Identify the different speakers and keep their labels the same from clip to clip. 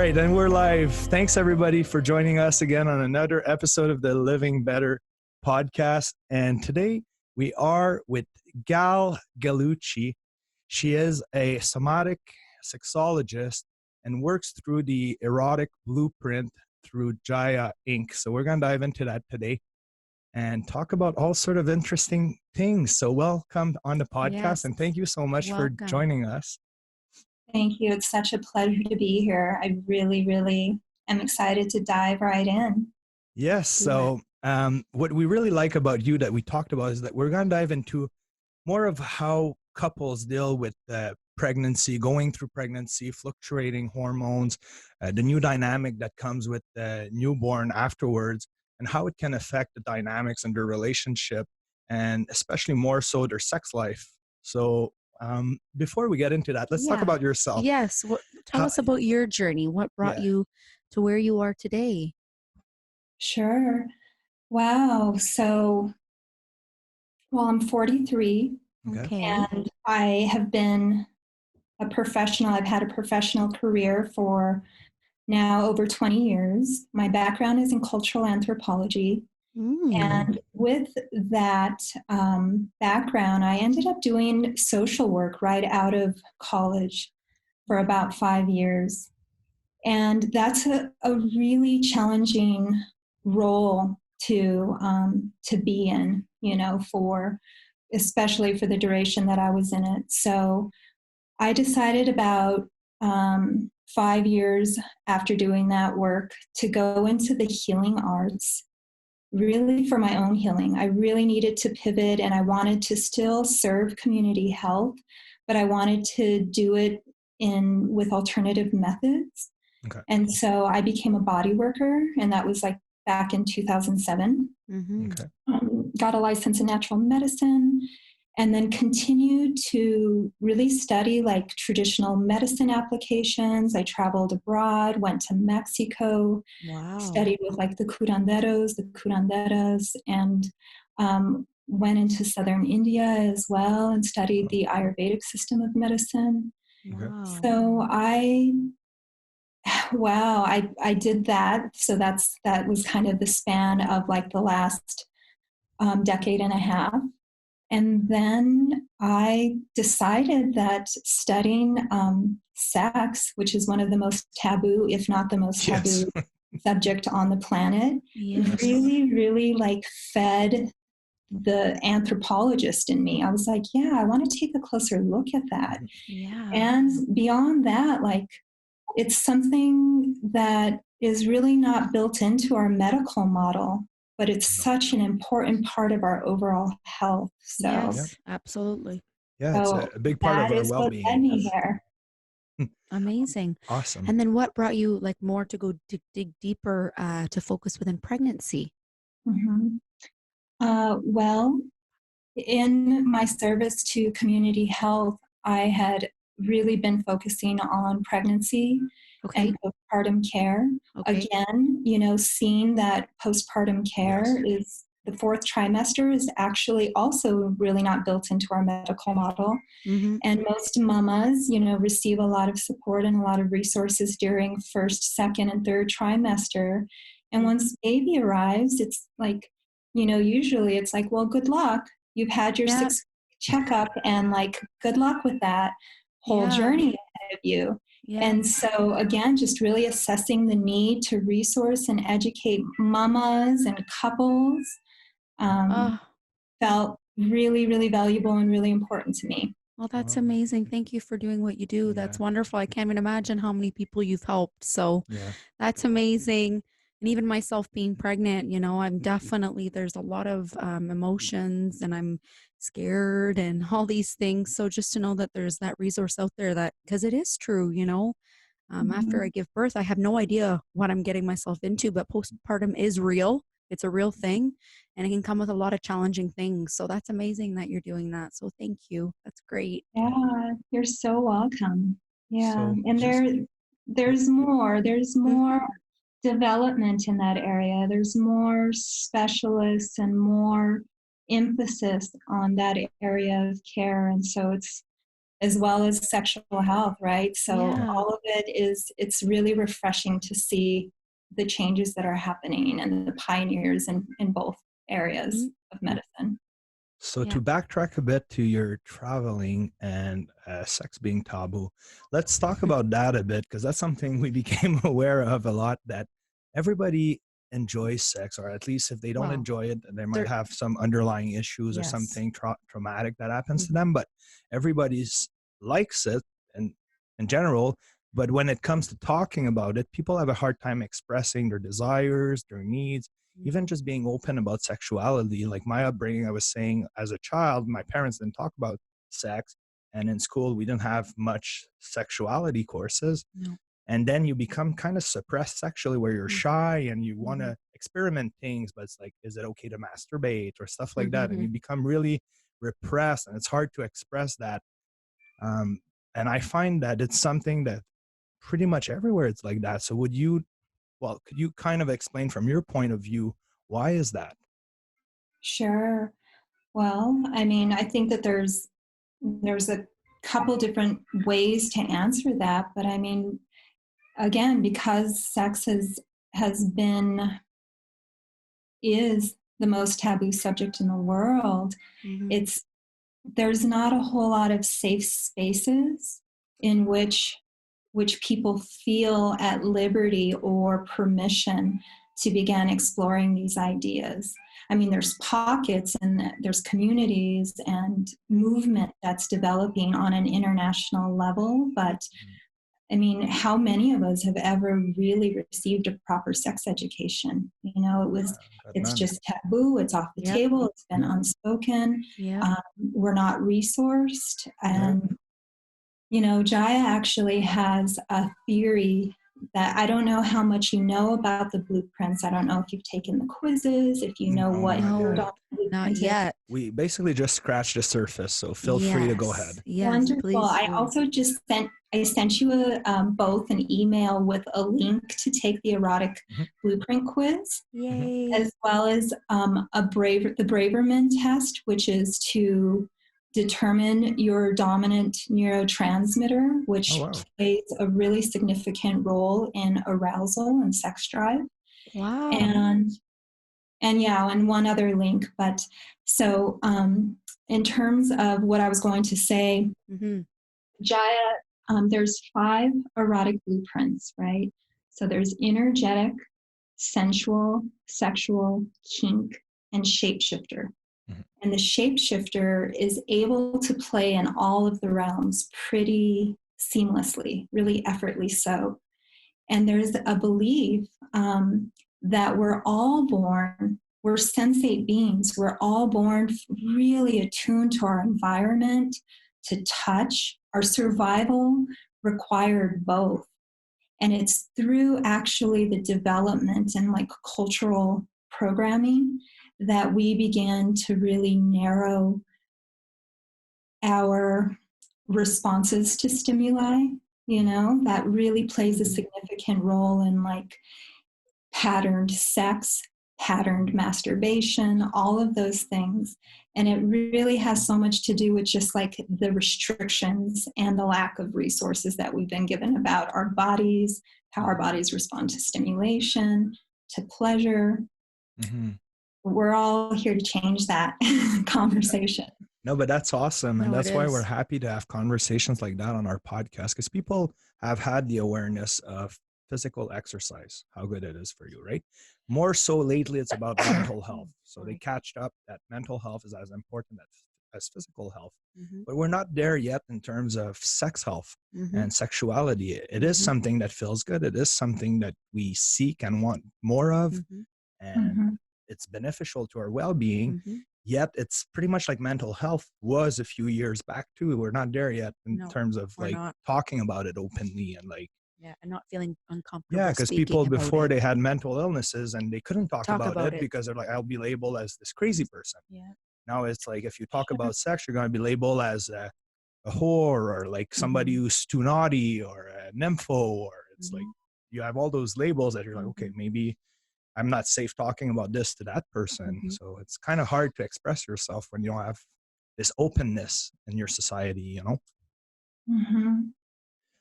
Speaker 1: right, and we're live. Thanks everybody for joining us again on another episode of the Living Better podcast. And today we are with Gallucci. She is a somatic sexologist and works through the Erotic blueprint through Jaya Inc. So we're going to dive into that today and talk about all sort of interesting things. So welcome on the podcast, and thank you so much for joining us.
Speaker 2: Thank you. It's such a pleasure to be here. I really, really am excited to dive right in.
Speaker 1: Yes. So what we really like about you that we talked about is that we're going to dive into more of how couples deal with pregnancy, going through pregnancy, fluctuating hormones, the new dynamic that comes with the newborn afterwards, and how it can affect the dynamics in their relationship, and especially more so their sex life. So before we get into that, let's talk about yourself.
Speaker 3: Yes. Tell us about your journey. What brought you to where you are today?
Speaker 2: Sure. Wow. So, I'm 43.
Speaker 3: Okay.
Speaker 2: And I have been a professional. I've had a professional career for now over 20 years. My background is in cultural anthropology. And with that background, I ended up doing social work right out of college for about 5 years. And that's a really challenging role to be in, especially for the duration that I was in it. So I decided about 5 years after doing that work to go into the healing arts, really for my own healing. I really needed to pivot, and I wanted to still serve community health, but I wanted to do it with alternative methods.
Speaker 1: Okay.
Speaker 2: And so I became a bodyworker, and that was like back in 2007.
Speaker 1: Okay.
Speaker 2: Got a license in natural medicine, and then continued to really study like traditional medicine applications. I traveled abroad, went to Mexico, studied with like the curanderos, the curanderas, and went into southern India as well and studied the Ayurvedic system of medicine.
Speaker 1: Wow.
Speaker 2: So I did that. So that was kind of the span of like the last decade and a half. And then I decided that studying sex, which is one of the most taboo, if not the most taboo subject on the planet, really, really like fed the anthropologist in me. I was like, I want to take a closer look at that.
Speaker 3: Yeah.
Speaker 2: And beyond that, like, it's something that is really not built into our medical model, but it's such an important part of our overall health. So,
Speaker 3: yes, absolutely.
Speaker 1: Yeah, it's a big part of our well-being.
Speaker 2: That is what led me there.
Speaker 3: Amazing.
Speaker 1: Awesome.
Speaker 3: And then what brought you like more to go dig deeper to focus within pregnancy?
Speaker 2: Well, in my service to community health, I had really been focusing on pregnancy and postpartum care. Again, seeing that postpartum care is the fourth trimester is actually also really not built into our medical model. And most mamas, receive a lot of support and a lot of resources during first, second, and third trimester. And once baby arrives, it's like, usually it's like, well, good luck. You've had your 6 checkup, and like, good luck with that whole journey ahead of you. And so again, just really assessing the need to resource and educate mamas and couples felt really, really valuable and really important to me.
Speaker 3: Well, that's amazing. Thank you for doing what you do. That's wonderful. I can't even imagine how many people you've helped. So that's amazing. And even myself being pregnant, I'm definitely, there's a lot of emotions, and I'm scared and all these things. So just to know that there's that resource out there, that, because it is true, after I give birth, I have no idea what I'm getting myself into, but postpartum is real. It's a real thing, and it can come with a lot of challenging things. So that's amazing that you're doing that. So thank you. That's great.
Speaker 2: Yeah, you're so welcome. Yeah. So and there's more development in that area. There's more specialists and more emphasis on that area of care. And so as well as sexual health, right? So
Speaker 3: Yeah.
Speaker 2: all of it's really refreshing to see the changes that are happening and the pioneers in both areas of medicine.
Speaker 1: So to backtrack a bit to your traveling and sex being taboo, let's talk about that a bit, because that's something we became aware of a lot, that everybody enjoys sex, or at least if they don't enjoy it, they might have some underlying issues or something traumatic that happens to them, but everybody's likes it and in general. But when it comes to talking about it, people have a hard time expressing their desires, their needs, even just being open about sexuality. Like my upbringing, I was saying, as a child, my parents didn't talk about sex. And in school, we didn't have much sexuality courses.
Speaker 3: No.
Speaker 1: And then you become kind of suppressed sexually, where you're shy and you want to experiment things, but it's like, is it okay to masturbate or stuff like that? And you become really repressed, and it's hard to express that. And I find that it's something that pretty much everywhere it's like that. So could you kind of explain from your point of view, why is that?
Speaker 2: Sure. Well, I mean, I think that there's a couple different ways to answer that, but I mean, again, because sex is the most taboo subject in the world, there's not a whole lot of safe spaces in which people feel at liberty or permission to begin exploring these ideas. I mean, there's pockets and there's communities and movement that's developing on an international level, but I mean, how many of us have ever really received a proper sex education? You know, it's just taboo, it's off the table, it's been unspoken, we're not resourced. And, you know, Jaya actually has a theory that I don't know how much you know about the blueprints. I don't know if you've taken the quizzes, if you know what
Speaker 3: not yet.
Speaker 1: We basically just scratched the surface, so feel free to go ahead.
Speaker 3: Yes,
Speaker 2: wonderful.
Speaker 3: please.
Speaker 2: I also just sent you both an email with a link to take the erotic blueprint quiz.
Speaker 3: Yay.
Speaker 2: As well as the Braverman test, which is to determine your dominant neurotransmitter, which plays a really significant role in arousal and sex drive.
Speaker 3: Wow.
Speaker 2: And one other link. But so in terms of what I was going to say, Jaya, there's 5 erotic blueprints, right? So there's energetic, sensual, sexual, kink, and shapeshifter. And the shapeshifter is able to play in all of the realms pretty seamlessly, really effortlessly so. And there's a belief that we're sensate beings. We're all born really attuned to our environment, to touch. Our survival required both. And it's through actually the development and like cultural programming that we began to really narrow our responses to stimuli, you know, that really plays a significant role in like patterned sex, patterned masturbation, all of those things. And it really has so much to do with just like the restrictions and the lack of resources that we've been given about our bodies, how our bodies respond to stimulation, to pleasure. We're all here to change that conversation.
Speaker 1: No, but that's awesome. And that's why we're happy to have conversations like that on our podcast, because people have had the awareness of physical exercise, how good it is for you, right? More so lately, it's about mental health. So they catched up that mental health is as important as physical health. But we're not there yet in terms of sex health and sexuality. It is something that feels good. It is something that we seek and want more of. And it's beneficial to our well-being. Yet it's pretty much like mental health was a few years back too. We're not there yet in terms of like talking about it openly and like,
Speaker 3: and not feeling uncomfortable.
Speaker 1: Yeah, because people before they had mental illnesses and they couldn't talk about it because they're like, I'll be labeled as this crazy person. Now it's like, if you talk about sex, you're going to be labeled as a whore or like somebody who's too naughty or a nympho, or it's like you have all those labels that you're like, okay, maybe I'm not safe talking about this to that person. So it's kind of hard to express yourself when you don't have this openness in your society, you know?
Speaker 2: Mm-hmm.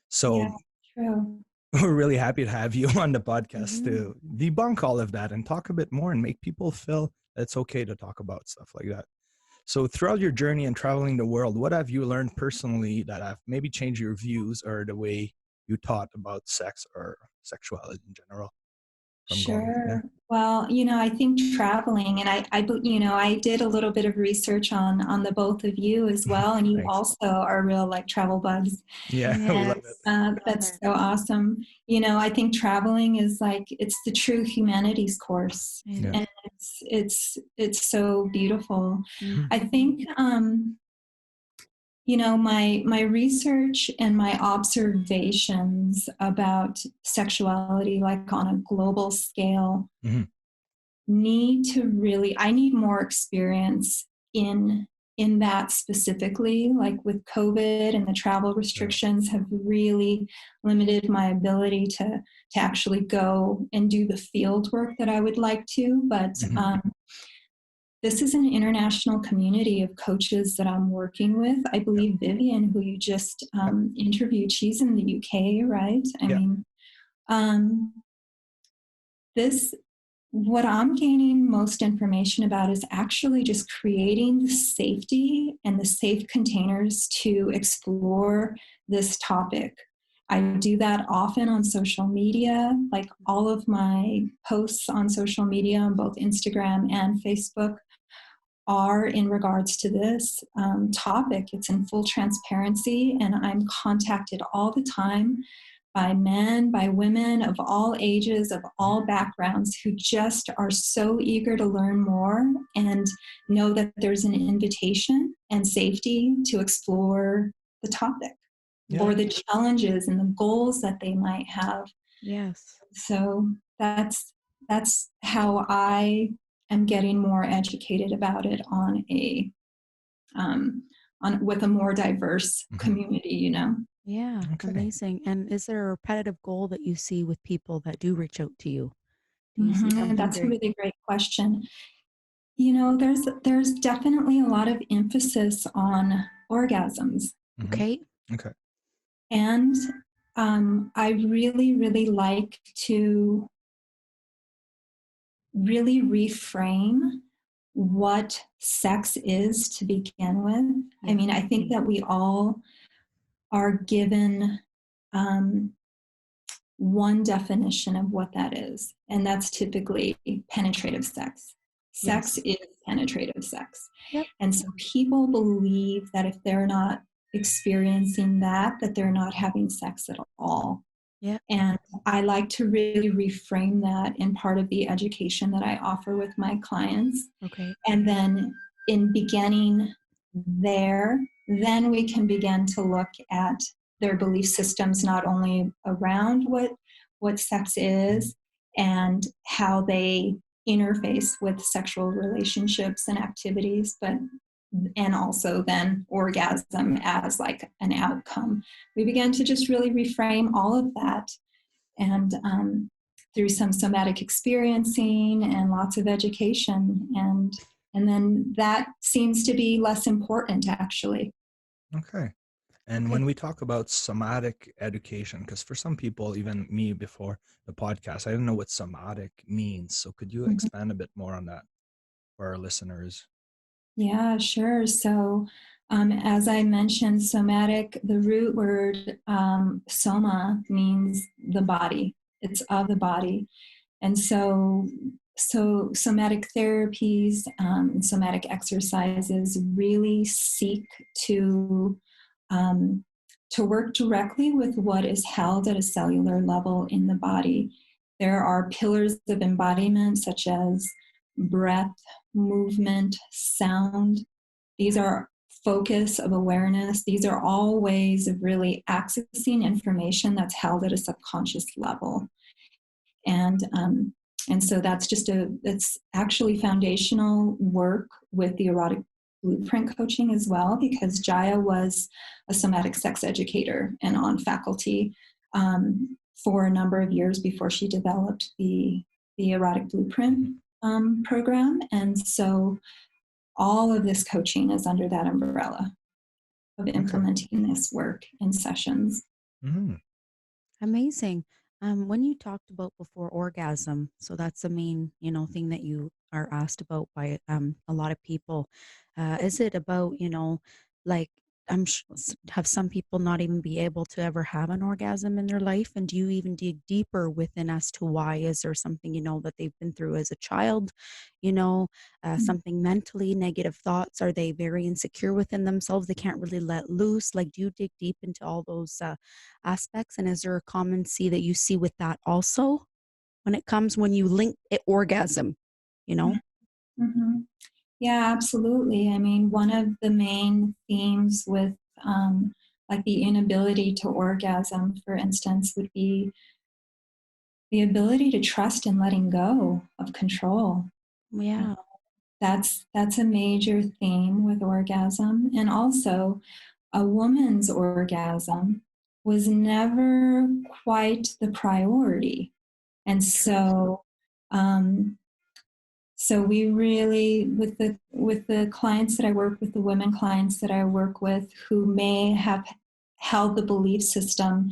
Speaker 1: So
Speaker 2: yeah, true.
Speaker 1: we're really happy to have you on the podcast to debunk all of that and talk a bit more and make people feel that it's okay to talk about stuff like that. So throughout your journey and traveling the world, what have you learned personally that have maybe changed your views or the way you taught about sex or sexuality in general? From going,
Speaker 2: Sure. Well, I think traveling, and I did a little bit of research on the both of you as well, and you
Speaker 1: Thanks.
Speaker 2: also are real like travel bugs.
Speaker 1: Yeah, we love it.
Speaker 2: That's so awesome. I think traveling is like it's the true humanities course,
Speaker 1: Yeah.
Speaker 2: and it's so beautiful.
Speaker 3: Mm-hmm.
Speaker 2: I think my research and my observations about sexuality, like on a global scale,
Speaker 1: Mm-hmm.
Speaker 2: I need more experience in that specifically. Like with COVID and the travel restrictions have really limited my ability to actually go and do the field work that I would like to. But this is an international community of coaches that I'm working with. I believe Vivian, who you just interviewed, she's in the UK, right? I mean, what I'm gaining most information about is actually just creating the safety and the safe containers to explore this topic. I do that often on social media, like all of my posts on social media on both Instagram and Facebook are in regards to this topic. It's in full transparency, and I'm contacted all the time by men, by women of all ages, of all backgrounds, who just are so eager to learn more and know that there's an invitation and safety to explore the topic or the challenges and the goals that they might have.
Speaker 3: Yes.
Speaker 2: So that's how I am getting more educated about it with a more diverse community,
Speaker 3: Yeah, amazing. And is there a repetitive goal that you see with people that do reach out to you? Do you see something
Speaker 2: That's a really great question. There's definitely a lot of emphasis on orgasms.
Speaker 3: Okay.
Speaker 1: Okay.
Speaker 2: And I really, really like to really reframe what sex is to begin with. I mean, I think that we all are given one definition of what that is, and that's typically penetrative sex. Sex is penetrative sex.
Speaker 3: Yep.
Speaker 2: And so people believe that if they're not experiencing that they're not having sex at all.
Speaker 3: Yeah.
Speaker 2: And I like to really reframe that in part of the education that I offer with my clients.
Speaker 3: Okay.
Speaker 2: And then in beginning there, then we can begin to look at their belief systems, not only around what sex is and how they interface with sexual relationships and activities, and also then orgasm as like an outcome. We began to just really reframe all of that, and through some somatic experiencing and lots of education, and then that seems to be less important actually.
Speaker 1: Okay. And when we talk about somatic education, because for some people, even me before the podcast, I didn't know what somatic means. So could you expand a bit more on that for our listeners?
Speaker 2: Yeah, sure. So as I mentioned, somatic, the root word soma means the body. It's of the body. And so somatic therapies and somatic exercises really seek to work directly with what is held at a cellular level in the body. There are pillars of embodiment such as breath, movement, sound. These are focus of awareness. These are all ways of really accessing information that's held at a subconscious level. And so it's actually foundational work with the erotic blueprint coaching as well, because Jaya was a somatic sex educator and on faculty for a number of years before she developed the erotic blueprint program. And so all of this coaching is under that umbrella. of implementing this work in sessions.
Speaker 1: Mm-hmm.
Speaker 3: Amazing. When you talked about before orgasm, so that's the main, thing that you are asked about by a lot of people. Is it about, like have some people not even be able to ever have an orgasm in their life? And do you even dig deeper within as to why? Is there something, that they've been through as a child, something mentally, negative thoughts? Are they very insecure within themselves? They can't really let loose. Like, do you dig deep into all those aspects? And is there a common see that you see with that also when you link it orgasm,
Speaker 2: Mm-hmm. Yeah, absolutely. I mean, one of the main themes with like the inability to orgasm, for instance, would be the ability to trust and letting go of control.
Speaker 3: Yeah.
Speaker 2: That's a major theme with orgasm. And also, a woman's orgasm was never quite the priority. And so, so we really, with the clients that I work with, the women clients that I work with who may have held the belief system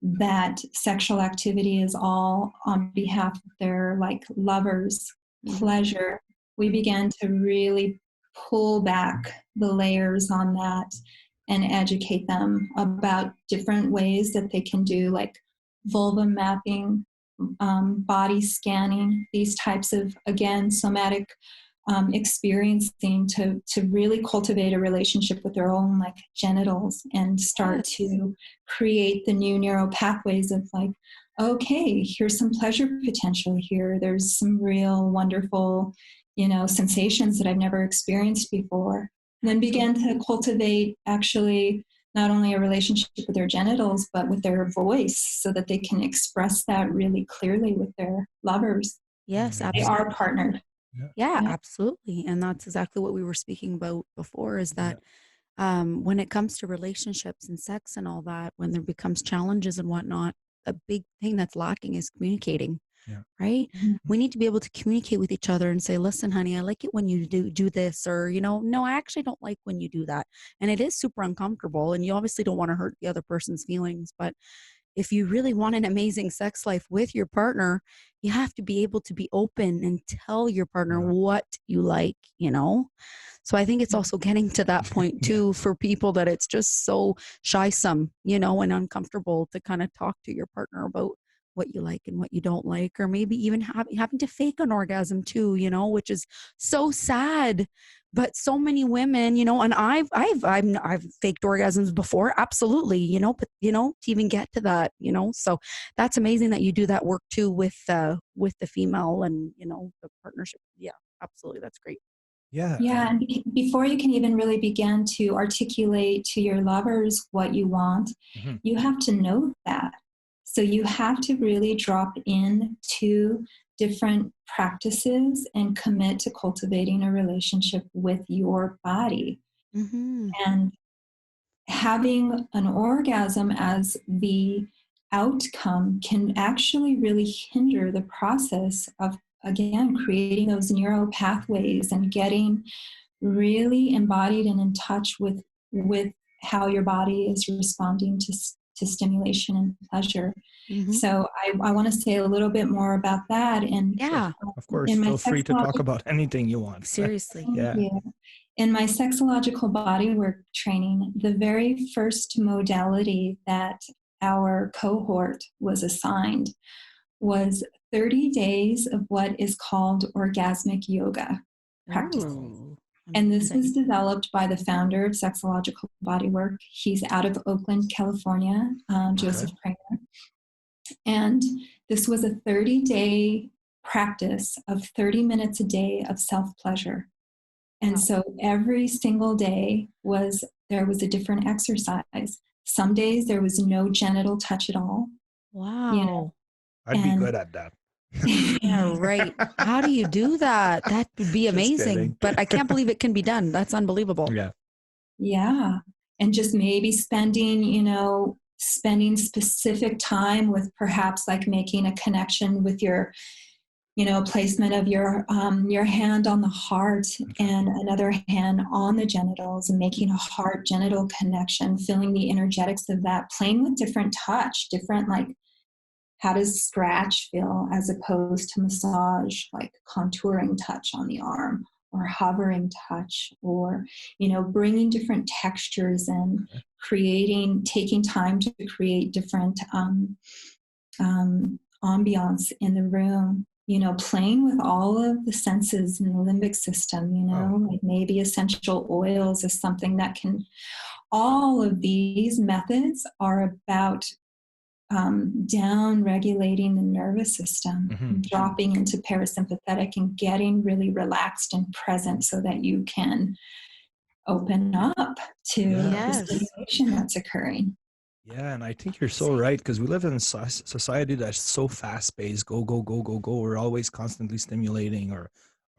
Speaker 2: that sexual activity is all on behalf of their like lovers' pleasure, we began to really pull back the layers on that and educate them about different ways that they can do, like vulva mapping, body scanning, these types of, again, somatic experiencing to really cultivate a relationship with their own like genitals and start to create the new neural pathways of like, okay, here's some pleasure potential here. There's some real wonderful, sensations that I've never experienced before. And then begin to cultivate actually not only a relationship with their genitals, but with their voice so that they can express that really clearly with their lovers.
Speaker 3: Yes,
Speaker 2: They are partnered.
Speaker 3: Yeah, absolutely. And that's exactly what we were speaking about before, is that when it comes to relationships and sex and all that, when there becomes challenges and whatnot, a big thing that's lacking is communicating.
Speaker 1: Yeah.
Speaker 3: Right? We need to be able to communicate with each other and say, listen, honey, I like it when you do this, or, no, I actually don't like when you do that. And it is super uncomfortable, and you obviously don't want to hurt the other person's feelings. But if you really want an amazing sex life with your partner, you have to be able to be open and tell your partner what you like, So I think it's also getting to that point too for people that it's just so shysome, and uncomfortable to kind of talk to your partner about what you like and what you don't like, or maybe even having to fake an orgasm too, which is so sad. But so many women, and I've faked orgasms before, absolutely, but to even get to that, so that's amazing that you do that work too with the female and the partnership. Yeah, absolutely, that's great.
Speaker 2: Yeah, and before you can even really begin to articulate to your lovers what you want, you have to know that. So you have to really drop into different practices and commit to cultivating a relationship with your body. And having an orgasm as the outcome can actually really hinder the process of, again, creating those neural pathways and getting really embodied and in touch with how your body is responding to stimulation and pleasure. So I want to say a little bit more about that. And
Speaker 1: of course, feel free to talk about anything you want.
Speaker 3: Seriously.
Speaker 2: In my sexological bodywork training, the very first modality that our cohort was assigned was 30 days of what is called orgasmic yoga practice. And this was developed by the founder of Sexological Bodywork. He's out of Oakland, California, Joseph Kramer. And this was a 30-day practice of 30 minutes a day of self-pleasure. And so every single day there was a different exercise. Some days there was no genital touch at all.
Speaker 3: Wow.
Speaker 1: I'd be good at that.
Speaker 3: Yeah, right. How do you do that? That would be amazing. But I can't believe it can be done. That's unbelievable.
Speaker 2: Yeah. And just maybe spending specific time with perhaps like making a connection with your placement of your hand on the heart and another hand on the genitals, and making a heart genital connection, feeling the energetics of that, playing with different touch, different, like, how does scratch feel as opposed to massage, like contouring touch on the arm, or hovering touch, or, bringing different textures and taking time to create different ambiance in the room, playing with all of the senses in the limbic system, like maybe essential oils is something that can, all of these methods are about down regulating the nervous system, dropping into parasympathetic and getting really relaxed and present so that you can open up to the stimulation that's occurring.
Speaker 1: Yeah, and I think you're so right, because we live in a society that's so fast-paced, go, go, go, go, go. We're always constantly stimulating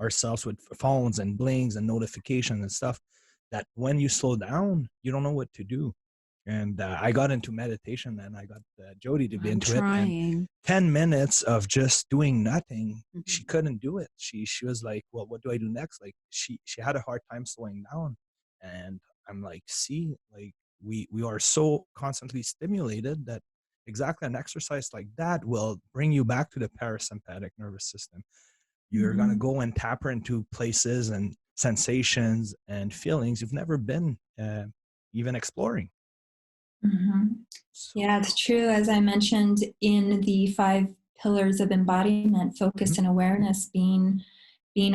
Speaker 1: ourselves with phones and blings and notifications and stuff, that when you slow down, you don't know what to do. And I got into meditation, and I got Jody to be into it. And 10 minutes of just doing nothing, she couldn't do it. She was like, well, what do I do next? Like, she had a hard time slowing down. And I'm like, see, like, we are so constantly stimulated that exactly an exercise like that will bring you back to the parasympathetic nervous system. You're going to go and tap her into places and sensations and feelings you've never been even exploring.
Speaker 2: Yeah, it's true. As I mentioned in the 5 pillars of embodiment, focus and awareness being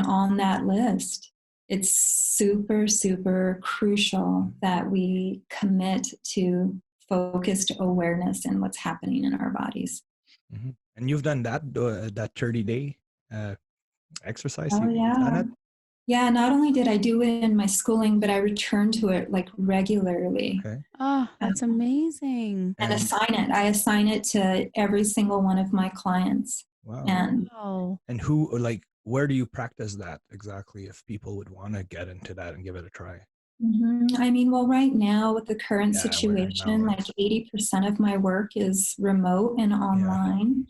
Speaker 2: on that list, it's super, super crucial that we commit to focused awareness in what's happening in our bodies.
Speaker 1: And you've done that 30-day exercise?
Speaker 2: Oh,
Speaker 1: You've done it?
Speaker 2: Yeah, not only did I do it in my schooling, but I returned to it like regularly.
Speaker 1: Okay.
Speaker 3: Oh, that's amazing.
Speaker 2: And I assign it to every single one of my clients.
Speaker 1: Wow. And who, like, where do you practice that exactly, if people would want to get into that and give it a try?
Speaker 2: I mean, well, right now with the current situation, like 80% of my work is remote and online.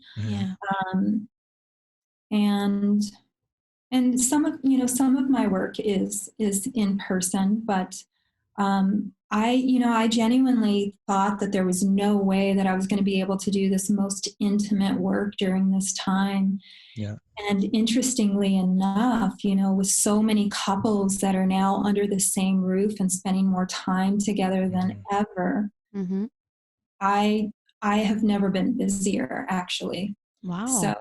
Speaker 2: And some of my work is in person, but I genuinely thought that there was no way that I was going to be able to do this most intimate work during this time. And interestingly enough, with so many couples that are now under the same roof and spending more time together than ever, I have never been busier, actually.
Speaker 3: Wow.
Speaker 2: So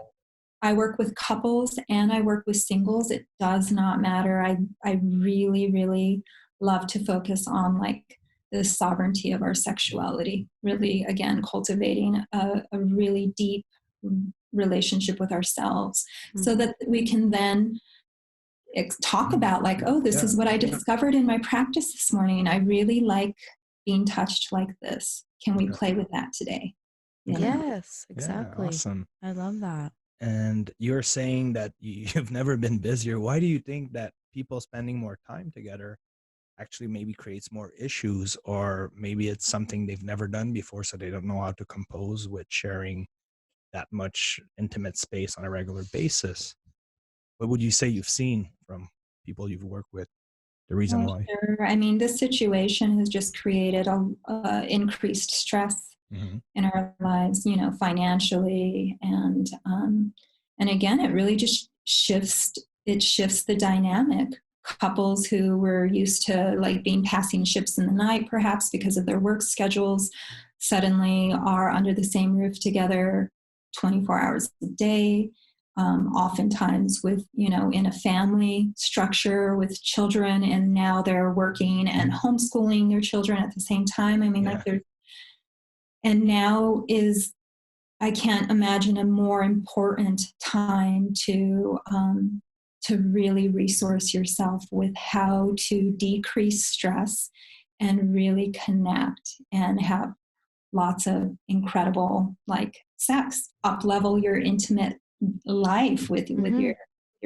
Speaker 2: I work with couples and I work with singles. It does not matter. I really, really love to focus on, like, the sovereignty of our sexuality, really, again, cultivating a really deep relationship with ourselves so that we can then talk about, like, oh, this is what I discovered in my practice this morning. I really like being touched like this. Can we play with that today?
Speaker 3: Yes, exactly.
Speaker 1: Yeah, awesome.
Speaker 3: I love that.
Speaker 1: And you're saying that you've never been busier. Why do you think that people spending more time together actually maybe creates more issues, or maybe it's something they've never done before, so they don't know how to compose with sharing that much intimate space on a regular basis? What would you say you've seen from people you've worked with, the reason why?
Speaker 2: Sure. I mean, this situation has just created increased stress in our lives, financially, and again, it really just shifts the dynamic. Couples who were used to, like, being passing ships in the night, perhaps because of their work schedules, suddenly are under the same roof together 24 hours a day, oftentimes with, in a family structure with children, and now they're working and homeschooling their children at the same time. I mean, and now I can't imagine a more important time to really resource yourself with how to decrease stress and really connect and have lots of incredible, like, sex, up-level your intimate life with your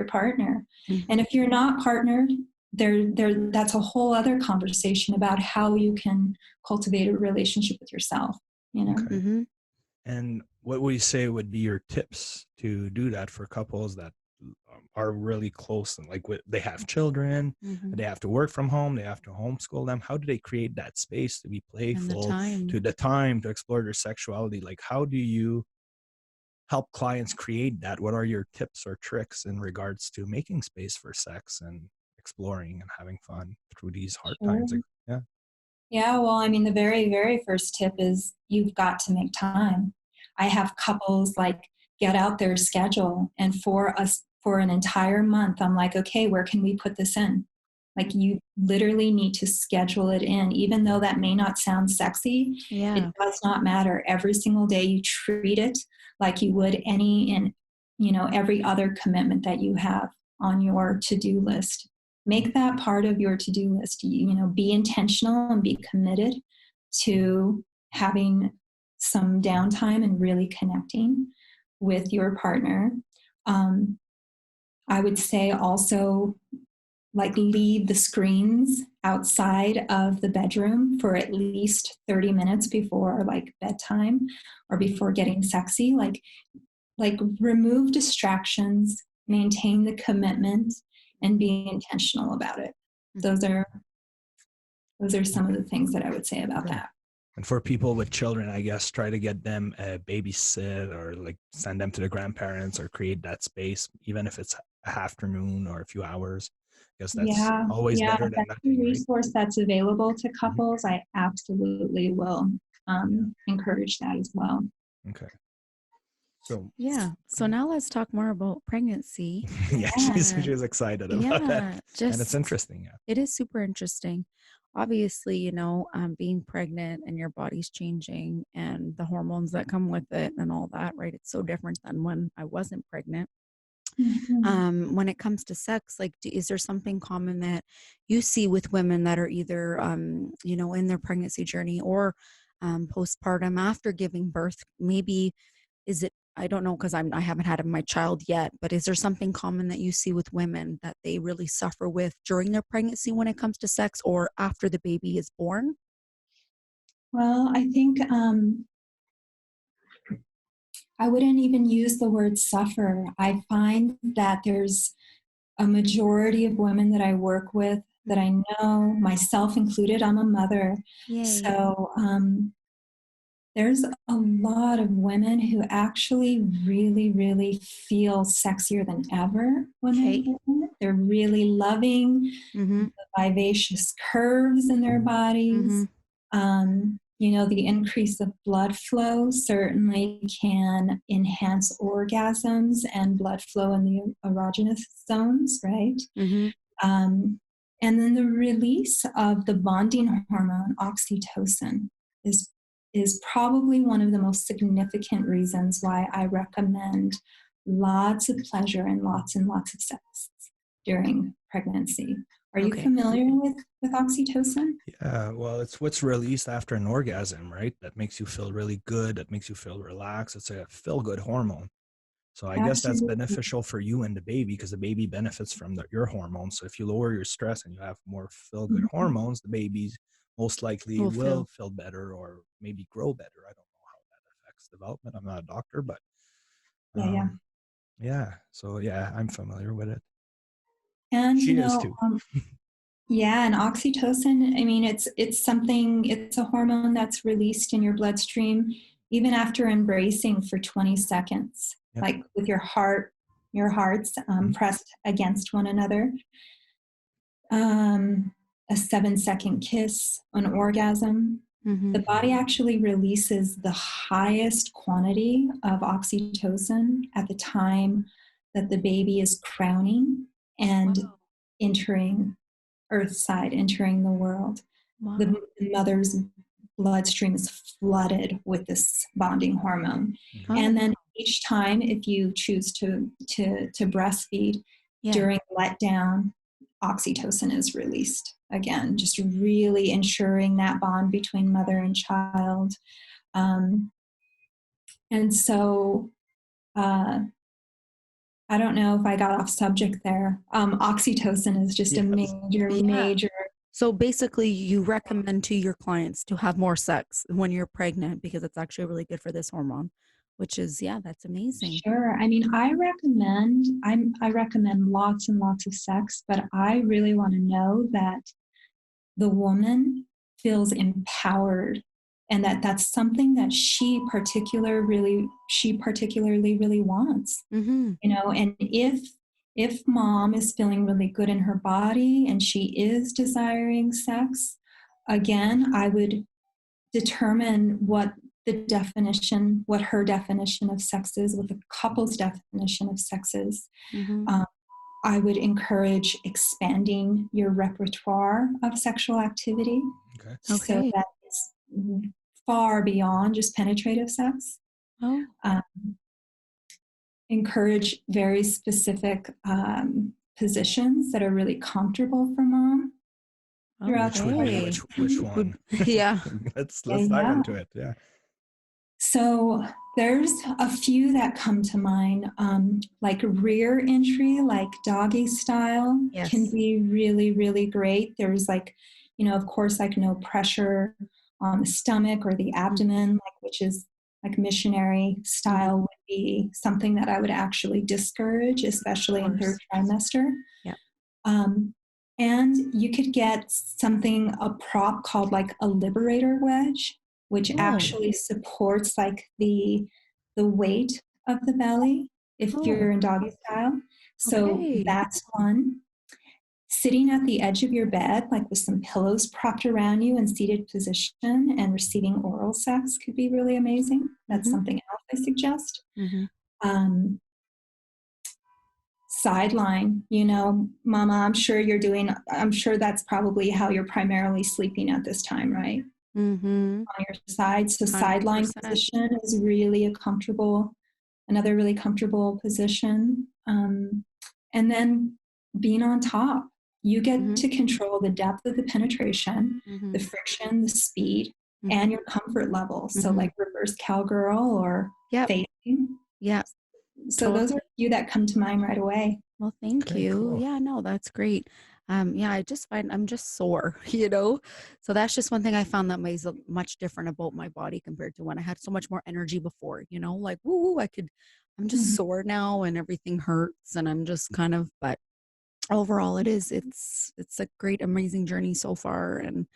Speaker 2: partner. And if you're not partnered, that's a whole other conversation about how you can cultivate a relationship with yourself.
Speaker 1: And what would you say would be your tips to do that for couples that are really close and like they have children, they have to work from home, they have to homeschool them. How do they create that space to be playful, to the time to explore their sexuality? Like, how do you help clients create that? What are your tips or tricks in regards to making space for sex and exploring and having fun through these hard times? Yeah.
Speaker 2: Yeah, well, I mean, the very, very first tip is you've got to make time. I have couples like get out their schedule, and for an entire month, I'm like, okay, where can we put this in? Like, you literally need to schedule it in, even though that may not sound sexy. It does not matter. Every single day you treat it like you would every other commitment that you have on your to-do list. Make that part of your to-do list. Be intentional and be committed to having some downtime and really connecting with your partner. I would say also, like, leave the screens outside of the bedroom for at least 30 minutes before like bedtime or before getting sexy. Like remove distractions, maintain the commitment, and be intentional about it. Those are some of the things that I would say about that.
Speaker 1: And for people with children, I guess, try to get them a babysit or like send them to the grandparents or create that space, even if it's a afternoon or a few hours. I guess that's always better than nothing.
Speaker 2: A resource that's available to couples, I absolutely will encourage that as well.
Speaker 1: Okay.
Speaker 3: So now let's talk more about pregnancy.
Speaker 1: She's excited about that. And it's interesting. Yeah.
Speaker 3: It is super interesting. Obviously, being pregnant and your body's changing and the hormones that come with it and all that, right? It's so different than when I wasn't pregnant. When it comes to sex, like, is there something common that you see with women that are either, in their pregnancy journey or postpartum after giving birth? Maybe is it, I don't know, because I haven't had my child yet, but is there something common that you see with women that they really suffer with during their pregnancy when it comes to sex or after the baby is born?
Speaker 2: Well, I think I wouldn't even use the word suffer. I find that there's a majority of women that I work with that I know, myself included, I'm a mother. Yay. So there's a lot of women who actually really, really feel sexier than ever when they're pregnant. They're really loving the vivacious curves in their bodies. The increase of blood flow certainly can enhance orgasms and blood flow in the erogenous zones, right? And then the release of the bonding hormone, oxytocin, is probably one of the most significant reasons why I recommend lots of pleasure and lots of sex during pregnancy. Are you familiar with oxytocin?
Speaker 1: Yeah, well, it's what's released after an orgasm, right? That makes you feel really good. That makes you feel relaxed. It's a feel-good hormone. So I guess that's beneficial for you and the baby because the baby benefits from your hormones. So if you lower your stress and you have more feel-good hormones, the babies most likely will feel better or maybe grow better. I don't know how that affects development. I'm not a doctor, but So I'm familiar with it.
Speaker 2: And she is too. And oxytocin, I mean, it's a hormone that's released in your bloodstream even after embracing for 20 seconds, like with your hearts pressed against one another. A 7-second kiss, an orgasm. The body actually releases the highest quantity of oxytocin at the time that the baby is crowning and entering Earthside, entering the world. The mother's bloodstream is flooded with this bonding hormone. And then each time, if you choose to breastfeed during letdown, oxytocin is released again, just really ensuring that bond between mother and child. And so I don't know if I got off subject there. Oxytocin is just a major.
Speaker 3: So basically you recommend to your clients to have more sex when you're pregnant because it's actually really good for this hormone, which is, yeah, that's amazing.
Speaker 2: Sure. I mean, I recommend lots and lots of sex, but I really want to know that the woman feels empowered and that that's something that she particularly really wants.
Speaker 3: Mm-hmm.
Speaker 2: You know, and if mom is feeling really good in her body and she is desiring sex, again, I would determine what her definition of sex is, what the couple's definition of sex is.
Speaker 3: Mm-hmm.
Speaker 2: I would encourage expanding your repertoire of sexual activity so that it's far beyond just penetrative sex.
Speaker 3: Oh.
Speaker 2: Encourage very specific positions that are really comfortable for mom.
Speaker 1: Which one?
Speaker 3: Yeah.
Speaker 1: let's dive into it. Yeah.
Speaker 2: So there's a few that come to mind, like rear entry, like doggy style, can be really, really great. There's like, you know, of course, like no pressure on the stomach or the abdomen, like, which is like missionary style would be something that I would actually discourage, especially in third trimester.
Speaker 3: Yeah.
Speaker 2: And you could get a prop called like a liberator wedge, which actually supports like the weight of the belly if you're in doggy style. So that's one. Sitting at the edge of your bed, like with some pillows propped around you in seated position and receiving oral sex could be really amazing. That's something else I suggest. Sideline, you know, mama, I'm sure that's probably how you're primarily sleeping at this time, right? On your side. So 100%. Sideline position is really another really comfortable position. And then being on top, you get to control the depth of the penetration, the friction, the speed, and your comfort level. So like reverse cowgirl or facing.
Speaker 3: Yeah.
Speaker 2: So those are a few that come to mind right away.
Speaker 3: Well, thank you. Cool. Yeah, no, that's great. Yeah, I just find I'm just sore, you know? So that's just one thing I found that makes it much different about my body compared to when I had so much more energy before, you know, like, woo, I'm just sore now and everything hurts and I'm just kind of, but overall it's a great, amazing journey so far. And,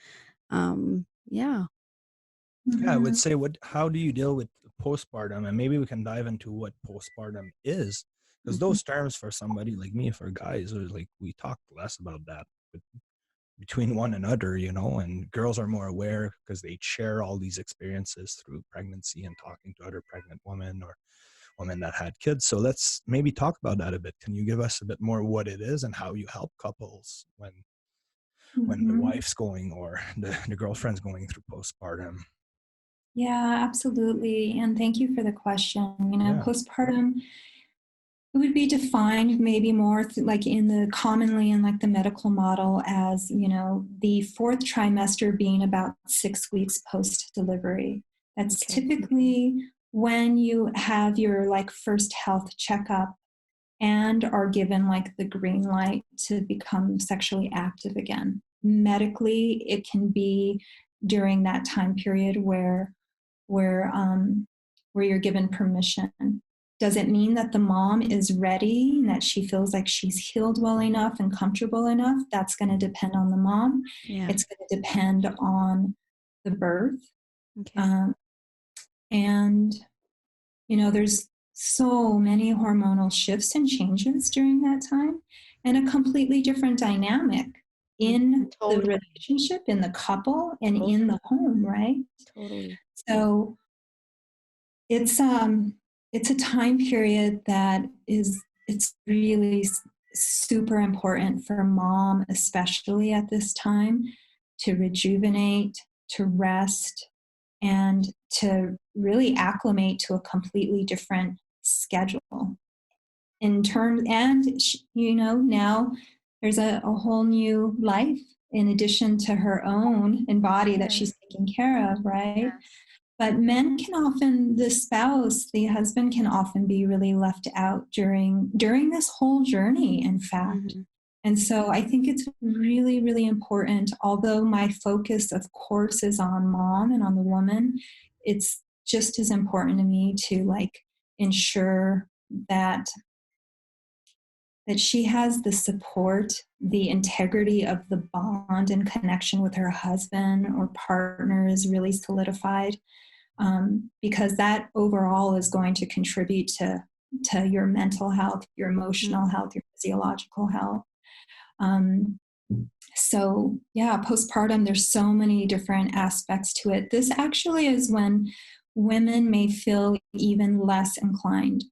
Speaker 3: yeah.
Speaker 1: Yeah, I would say how do you deal with postpartum? And maybe we can dive into what postpartum is, because those terms for somebody like me, for guys, are like, we talk less about that between one another, you know, and girls are more aware because they share all these experiences through pregnancy and talking to other pregnant women or women that had kids. So let's maybe talk about that a bit. Can you give us a bit more what it is and how you help couples when the wife's going or the girlfriend's going through postpartum?
Speaker 2: Yeah, absolutely. And thank you for the question. You know, postpartum, it would be defined maybe more like commonly in like the medical model as, you know, the fourth trimester being about 6 weeks post-delivery. That's typically when you have your like first health checkup and are given like the green light to become sexually active again. Medically, it can be during that time period where you're given permission. Does it mean that the mom is ready and that she feels like she's healed well enough and comfortable enough? That's going to depend on the mom.
Speaker 3: Yeah.
Speaker 2: It's going to depend on the birth. And, you know, there's so many hormonal shifts and changes during that time and a completely different dynamic in the relationship, in the couple, and in the home, right?
Speaker 3: Totally.
Speaker 2: So it's a time period that it's really super important for mom, especially at this time, to rejuvenate, to rest, and to really acclimate to a completely different schedule. You know, now there's a whole new life in addition to her own and body that she's taking care of, right? But the husband can often be really left out during this whole journey, in fact. And so I think it's really, really important, although my focus, of course, is on mom and on the woman, it's just as important to me to like ensure that she has the support, the integrity of the bond and connection with her husband or partner is really solidified, because that overall is going to contribute to your mental health, your emotional health, your physiological health. So yeah, postpartum, there's so many different aspects to it. This actually is when women may feel even less inclined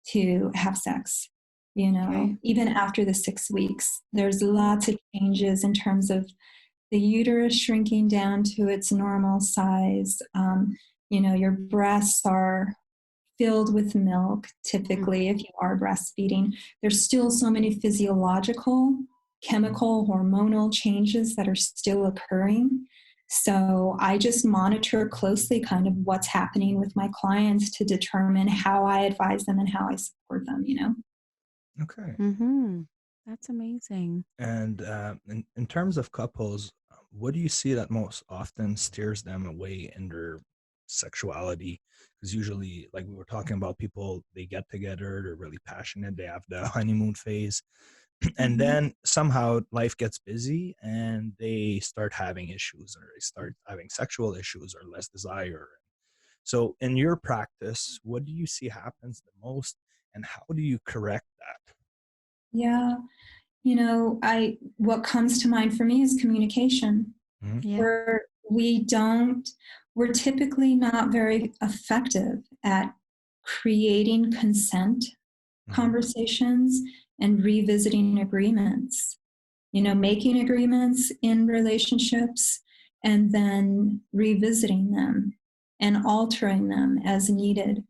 Speaker 2: to have sex, even after the 6 weeks. There's lots of changes in terms of the uterus shrinking down to its normal size. Your breasts are filled with milk, typically, if you are breastfeeding. There's still so many physiological, chemical, hormonal changes that are still occurring. So I just monitor closely kind of what's happening with my clients to determine how I advise them and how I support them,
Speaker 1: Okay.
Speaker 3: That's amazing.
Speaker 1: And in terms of couples, what do you see that most often steers them away in their sexuality? Because usually, like we were talking about, people, they get together, they're really passionate, they have the honeymoon phase, and then somehow life gets busy and they start having issues, or they start having sexual issues or less desire. So in your practice, what do you see happens the most, and how do you correct that?
Speaker 2: Yeah. What comes to mind for me is communication.
Speaker 3: Yeah.
Speaker 2: We're typically not very effective at creating consent conversations and revisiting agreements, making agreements in relationships and then revisiting them and altering them as needed.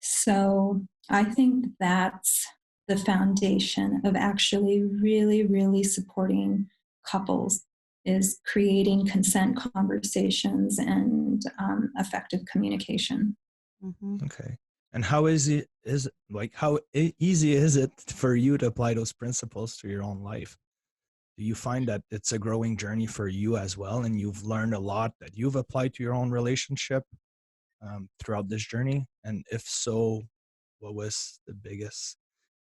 Speaker 2: So I think that's the foundation of actually really, really supporting couples, is creating consent conversations and effective communication.
Speaker 1: Okay. And how easy is it for you to apply those principles to your own life? Do you find that it's a growing journey for you as well, and you've learned a lot that you've applied to your own relationship throughout this journey? And if so, what was the biggest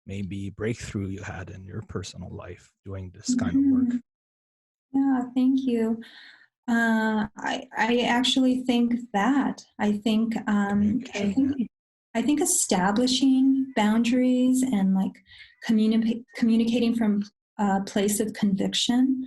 Speaker 1: maybe breakthrough you had in your personal life doing this kind of work?
Speaker 2: Yeah, thank you. I actually think that I think establishing boundaries and like communicating from a place of conviction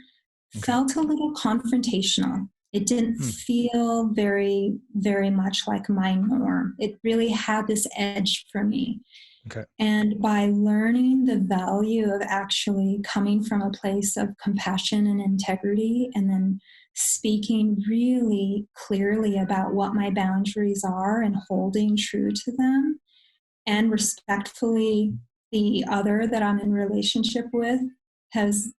Speaker 2: felt a little confrontational. It didn't feel very, very much like my norm. It really had this edge for me.
Speaker 1: Okay.
Speaker 2: And by learning the value of actually coming from a place of compassion and integrity, and then speaking really clearly about what my boundaries are and holding true to them, and respectfully the other that I'm in relationship with, has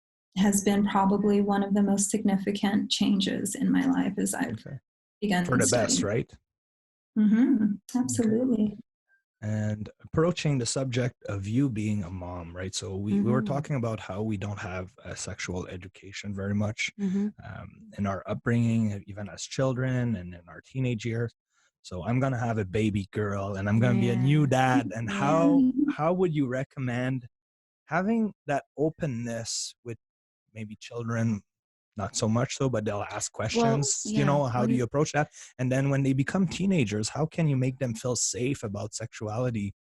Speaker 2: been probably one of the most significant changes in my life as I've begun
Speaker 1: for the best, right?
Speaker 2: Absolutely.
Speaker 1: Okay. And approaching the subject of you being a mom, right? So we were talking about how we don't have a sexual education very much in our upbringing, even as children and in our teenage years. So I'm going to have a baby girl and I'm going to be a new dad. And how would you recommend having that openness with maybe children? Not so much so, but they'll ask questions, how do you approach that? And then when they become teenagers, how can you make them feel safe about sexuality,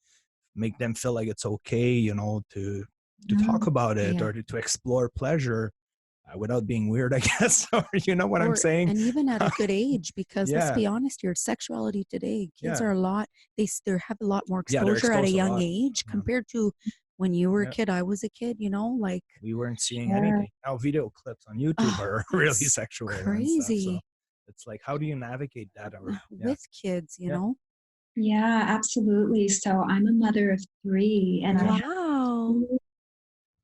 Speaker 1: make them feel like it's okay, to talk about it or to explore pleasure without being weird, I guess, or you know what I'm saying?
Speaker 3: And even at a good age, because let's be honest, your sexuality today, kids are a lot, they have a lot more exposure at a young age compared to when you were a kid. I was a kid, like
Speaker 1: we weren't seeing anything. Now video clips on YouTube are really sexual.
Speaker 3: Crazy.
Speaker 1: And stuff, so it's like, how do you navigate that
Speaker 3: with kids, you know?
Speaker 2: Yeah, absolutely. So I'm a mother of 3, and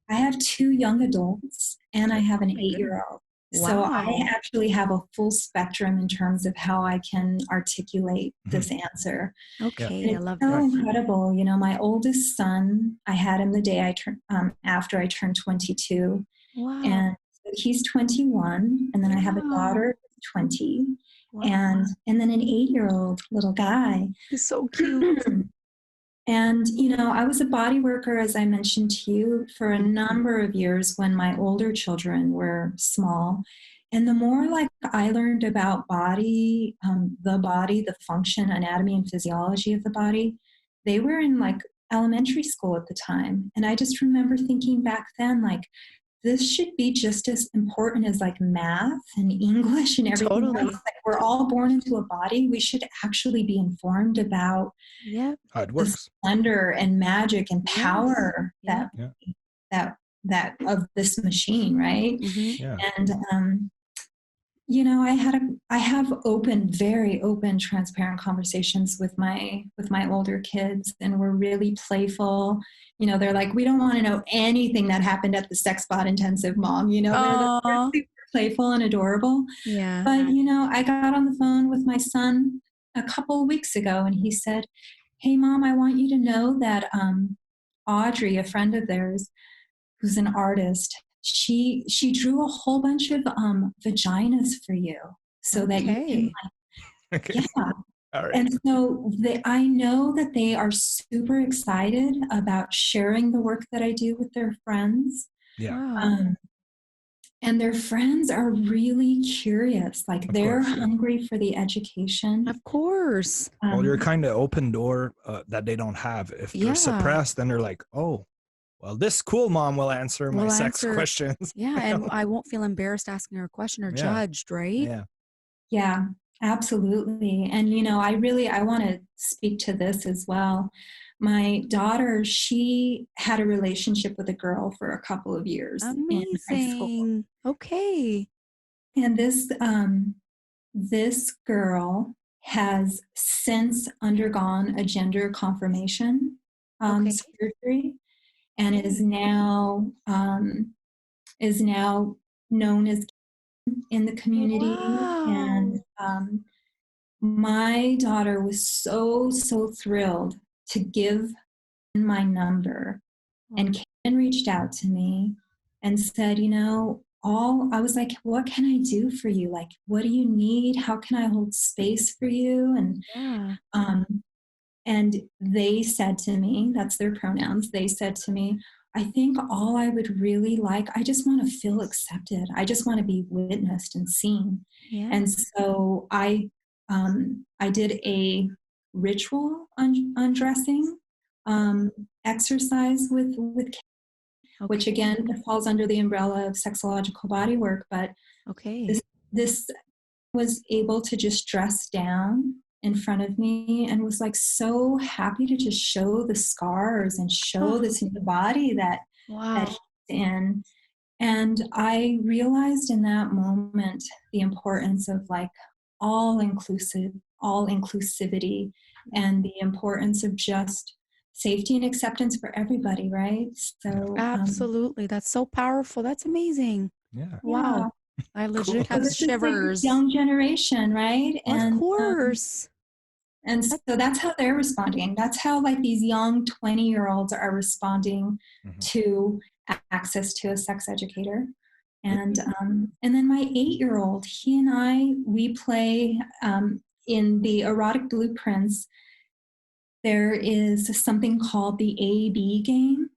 Speaker 2: I have 2 young adults and I have an 8-year-old. So I actually have a full spectrum in terms of how I can articulate this answer.
Speaker 3: Okay, I love
Speaker 2: that.
Speaker 3: that.
Speaker 2: So incredible. My oldest son, I had him the day after I turned 22.
Speaker 3: Wow.
Speaker 2: And he's 21, and then I have a daughter who's 20.
Speaker 3: Wow.
Speaker 2: and then an 8-year-old little guy.
Speaker 3: He's so cute.
Speaker 2: And, I was a body worker, as I mentioned to you, for a number of years when my older children were small. And the more I learned about the function, anatomy, and physiology of the body, they were in elementary school at the time. And I just remember thinking back then, this should be just as important as math and English and everything else. We're all born into a body. We should actually be informed about
Speaker 1: how it works,
Speaker 2: the splendor and magic and power that of this machine, right? And I have very open, transparent conversations with my older kids, and we're really playful. They're like, we don't want to know anything that happened at the sex bot intensive, Mom. They're super playful and adorable.
Speaker 3: Yeah.
Speaker 2: But I got on the phone with my son a couple of weeks ago, and he said, "Hey, Mom, I want you to know that Audrey, a friend of theirs, who's an artist, she drew a whole bunch of vaginas for you so that you can
Speaker 1: All right.
Speaker 2: And so I know that they are super excited about sharing the work that I do with their friends. And their friends are really curious. They're hungry for the education.
Speaker 3: Of course.
Speaker 1: Well, you're kind of open door that they don't have. If they're suppressed, then they're like, oh, well, this cool mom will answer my sex questions.
Speaker 3: Yeah, and I won't feel embarrassed asking her a question or judged, right?
Speaker 2: Yeah, absolutely. And, I want to speak to this as well. My daughter, she had a relationship with a girl for a couple of years in high school.
Speaker 3: Okay.
Speaker 2: And this girl has since undergone a gender confirmation surgery, and is now known as in the community. And my daughter was so thrilled to give my number, and Ken reached out to me and said, I was like, what can I do for you? What do you need? How can I hold space for you? And they said to me, that's their pronouns, they said to me, I think all I would really I just want to feel accepted. I just want to be witnessed and seen. And so I did a ritual undressing exercise with which again falls under the umbrella of sexological body work. But this was able to just dress down in front of me and was so happy to just show the scars and show this new body that he's in. And I realized in that moment the importance of all inclusivity, and the importance of just safety and acceptance for everybody, right? So
Speaker 3: absolutely. That's so powerful. That's amazing. Wow. I legit have shivers.
Speaker 2: Young generation, right?
Speaker 3: Of course.
Speaker 2: And so that's how they're responding. That's how these young 20-year-olds are responding to access to a sex educator. And then my 8-year-old, he and we play in the erotic blueprints. There is something called the A-B game,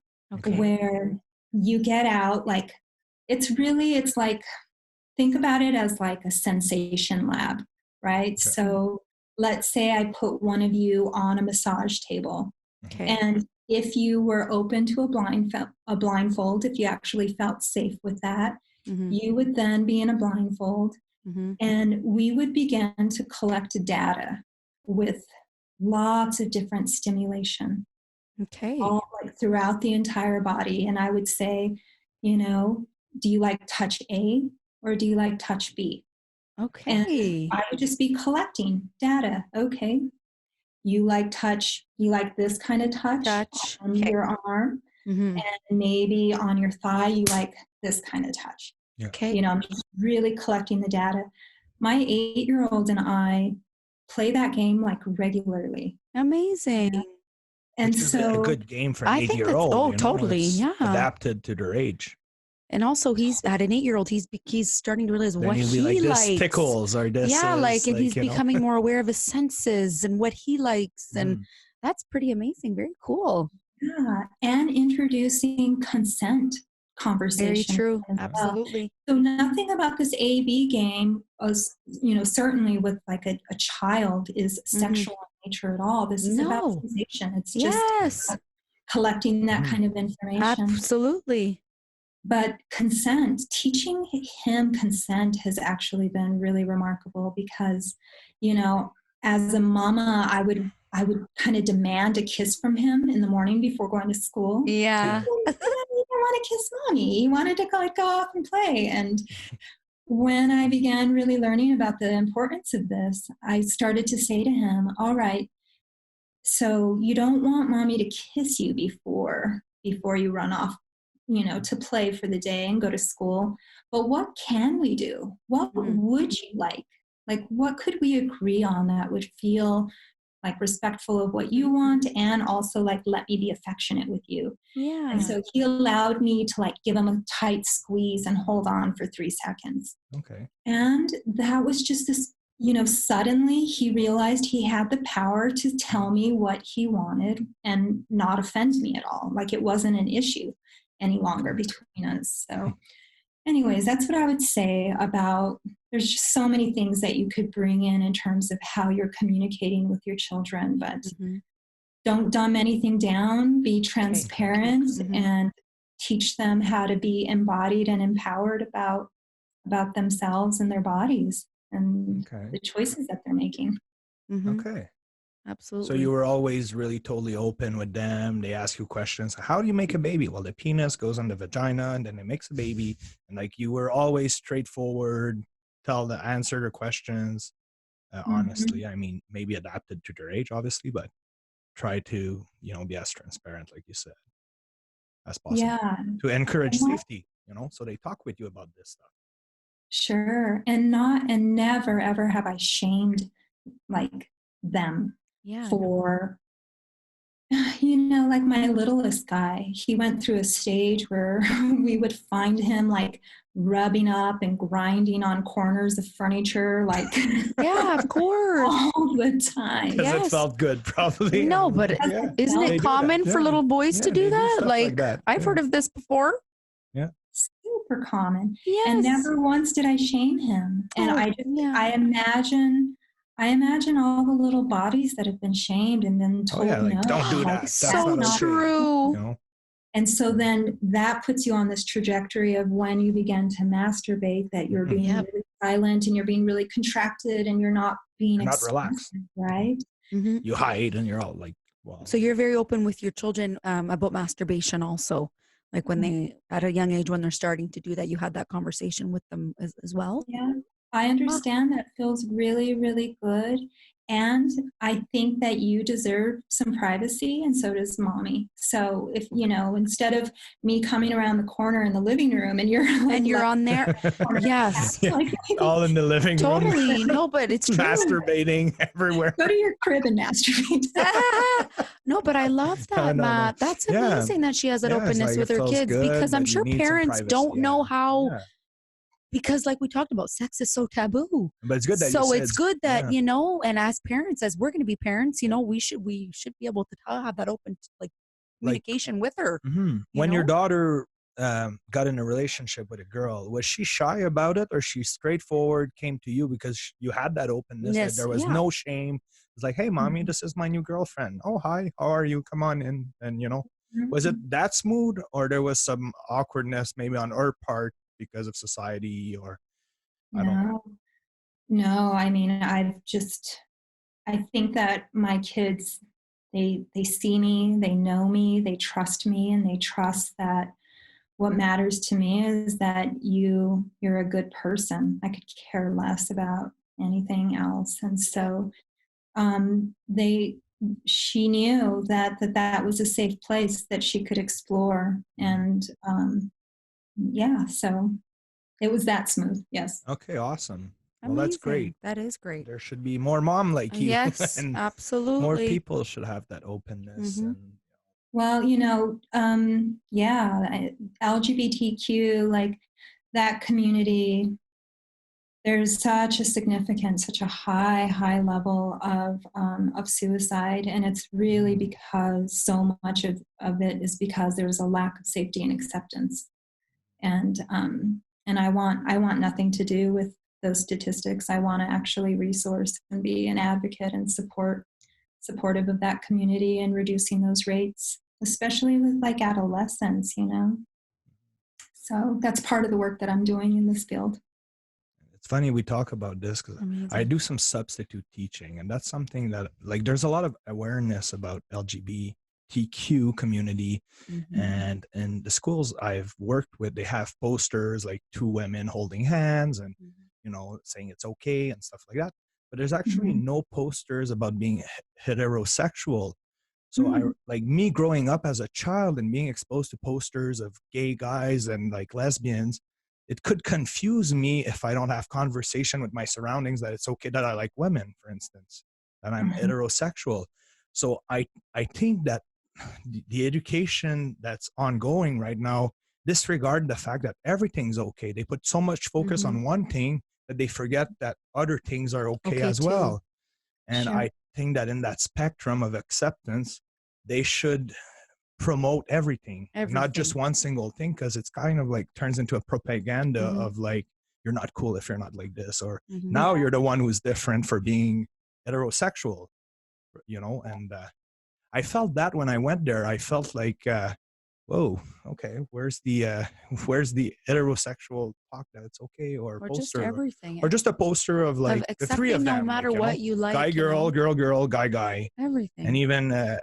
Speaker 2: where you get out think about it as a sensation lab, right? So let's say I put one of you on a massage table. And if you were open to a blindfold, if you actually felt safe with that, you would then be in a blindfold, and we would begin to collect data with lots of different stimulation, all throughout the entire body. And I would say, do you like touch A or do you like touch B? And I would just be collecting data. Okay. You like touch, you like this kind of touch on your arm, and maybe on your thigh, you like this kind of touch. I'm just really collecting the data. My 8-year-old and I play that game regularly.
Speaker 3: Amazing.
Speaker 2: And
Speaker 1: which is
Speaker 2: so
Speaker 1: a good game for an
Speaker 3: I think
Speaker 1: 8-year-old.
Speaker 3: totally.
Speaker 1: Adapted to their age.
Speaker 3: And also, he's at an 8-year-old. He's starting to realize
Speaker 1: Then
Speaker 3: what
Speaker 1: he'll be
Speaker 3: he
Speaker 1: like, this
Speaker 3: likes.
Speaker 1: tickles or this
Speaker 3: Yeah,
Speaker 1: is,
Speaker 3: like, and he's
Speaker 1: you know.
Speaker 3: becoming more aware of his senses and what he likes, and that's pretty amazing. Very cool.
Speaker 2: Yeah, and introducing consent conversation.
Speaker 3: Very true.
Speaker 2: as well.
Speaker 3: Absolutely.
Speaker 2: So nothing about this A/B game was, certainly with like a child is sexual in nature at all. This is about
Speaker 3: No.
Speaker 2: sensation. It's
Speaker 3: Yes.
Speaker 2: just collecting that kind of information.
Speaker 3: Absolutely.
Speaker 2: But consent, teaching him consent has actually been really remarkable because, as a mama, I would kind of demand a kiss from him in the morning before going to school.
Speaker 3: Yeah.
Speaker 2: He didn't want to kiss mommy. He wanted to go off and play. And when I began really learning about the importance of this, I started to say to him, all right, so you don't want mommy to kiss you before you run off, to play for the day and go to school. But what can we do? What would you like? Like, what could we agree on that would feel like respectful of what you want and also like let me be affectionate with you?
Speaker 3: Yeah.
Speaker 2: And so he allowed me to like give him a tight squeeze and hold on for 3 seconds.
Speaker 1: Okay.
Speaker 2: And that was just this, suddenly he realized he had the power to tell me what he wanted and not offend me at all. Like it wasn't an issue any longer between us. So anyways, that's what I would say about, there's just so many things that you could bring in terms of how you're communicating with your children, but don't dumb anything down, be transparent and teach them how to be embodied and empowered about themselves and their bodies and the choices that they're making.
Speaker 1: Okay.
Speaker 3: Absolutely.
Speaker 1: So you were always really totally open with them. They ask you questions. How do you make a baby? Well, the penis goes on the vagina and then it makes a baby. And like you were always straightforward, answer their questions. Honestly, I mean, maybe adapted to their age, obviously, but try to, be as transparent, like you said, as possible.
Speaker 2: Yeah.
Speaker 1: To encourage safety, so they talk with you about this stuff.
Speaker 2: Sure. And never, ever have I shamed like them for, like my littlest guy, he went through a stage where we would find him like rubbing up and grinding on corners of furniture, like
Speaker 3: yeah, of course,
Speaker 2: all the time.
Speaker 1: Because it felt good, probably.
Speaker 3: No, but isn't it common for little boys to do that? Like
Speaker 1: that.
Speaker 3: I've heard of this before.
Speaker 1: Yeah.
Speaker 2: Super common.
Speaker 3: Yes.
Speaker 2: And never once did I shame him. And I imagine all the little bodies that have been shamed and then told no.
Speaker 1: Don't do that.
Speaker 3: That's so true.
Speaker 2: And so then that puts you on this trajectory of when you begin to masturbate that you're being really silent and you're being really contracted and you're not being
Speaker 1: not relaxed.
Speaker 2: Right?
Speaker 1: You hide and you're all like, well.
Speaker 3: So you're very open with your children about masturbation also. Like when they, at a young age, when they're starting to do that, you had that conversation with them as well?
Speaker 2: Yeah, I understand that feels really, really good. And I think that you deserve some privacy and so does mommy. So if, instead of me coming around the corner in the living room and you're like,
Speaker 3: and you're on there. Yes.
Speaker 2: Like,
Speaker 1: all in the living room.
Speaker 3: Totally. No, but it's true.
Speaker 1: Masturbating everywhere.
Speaker 2: Go to your crib and masturbate.
Speaker 3: No, but I love that, Matt. That's amazing that she has that openness with her kids because I'm sure parents don't know how. Yeah. Because like we talked about, sex is so taboo.
Speaker 1: But it's good that
Speaker 3: it's good that, and as parents, as we're going to be parents, we should be able to have that open communication with her.
Speaker 1: When your daughter got in a relationship with a girl, was she shy about it or she straightforward came to you because you had that openness? Yes, there was no shame. It's like, hey, mommy, this is my new girlfriend. Oh, hi, how are you? Come on in. And, was it that smooth or there was some awkwardness maybe on her part because of society or I don't know?
Speaker 2: No, I mean, I think that my kids, they see me, they know me, they trust me, and they trust that what matters to me is that you're a good person. I could care less about anything else. And so she knew that was a safe place that she could explore. And so it was that smooth. Yes.
Speaker 1: Okay. Awesome.
Speaker 3: Amazing.
Speaker 1: Well, that's great.
Speaker 3: That is great.
Speaker 1: There should be more mom like you.
Speaker 3: Yes,
Speaker 1: and
Speaker 3: absolutely.
Speaker 1: More people should have that openness. And
Speaker 2: Well, LGBTQ, like that community, there's such a significant, such a high level of suicide. And it's really because so much of it is because there's a lack of safety and acceptance. And I want nothing to do with those statistics. I want to actually resource and be an advocate and supportive of that community and reducing those rates, especially with like adolescents, So that's part of the work that I'm doing in this field.
Speaker 1: It's funny we talk about this because I do some substitute teaching, and that's something that, like, there's a lot of awareness about LGBTQ community, and in the schools I've worked with, they have posters like two women holding hands and saying it's okay and stuff like that, but there's actually no posters about being heterosexual. So like me growing up as a child and being exposed to posters of gay guys and like lesbians, it could confuse me if I don't have conversation with my surroundings that it's okay that I like women, for instance, that I'm heterosexual. So I think that the education that's ongoing right now disregard the fact that everything's okay. They put so much focus on one thing that they forget that other things are okay as well. And I think that in that spectrum of acceptance, they should promote everything, not just one single thing, because it's kind of like turns into a propaganda of like, you're not cool if you're not like this, or now you're the one who's different for being heterosexual, and I felt that when I went there. I felt like, whoa, okay, where's the heterosexual talk that it's okay, or poster,
Speaker 3: just everything,
Speaker 1: or just a poster of like the three of them,
Speaker 3: no matter what you like,
Speaker 1: guy, girl, girl, guy,
Speaker 3: everything,
Speaker 1: and even a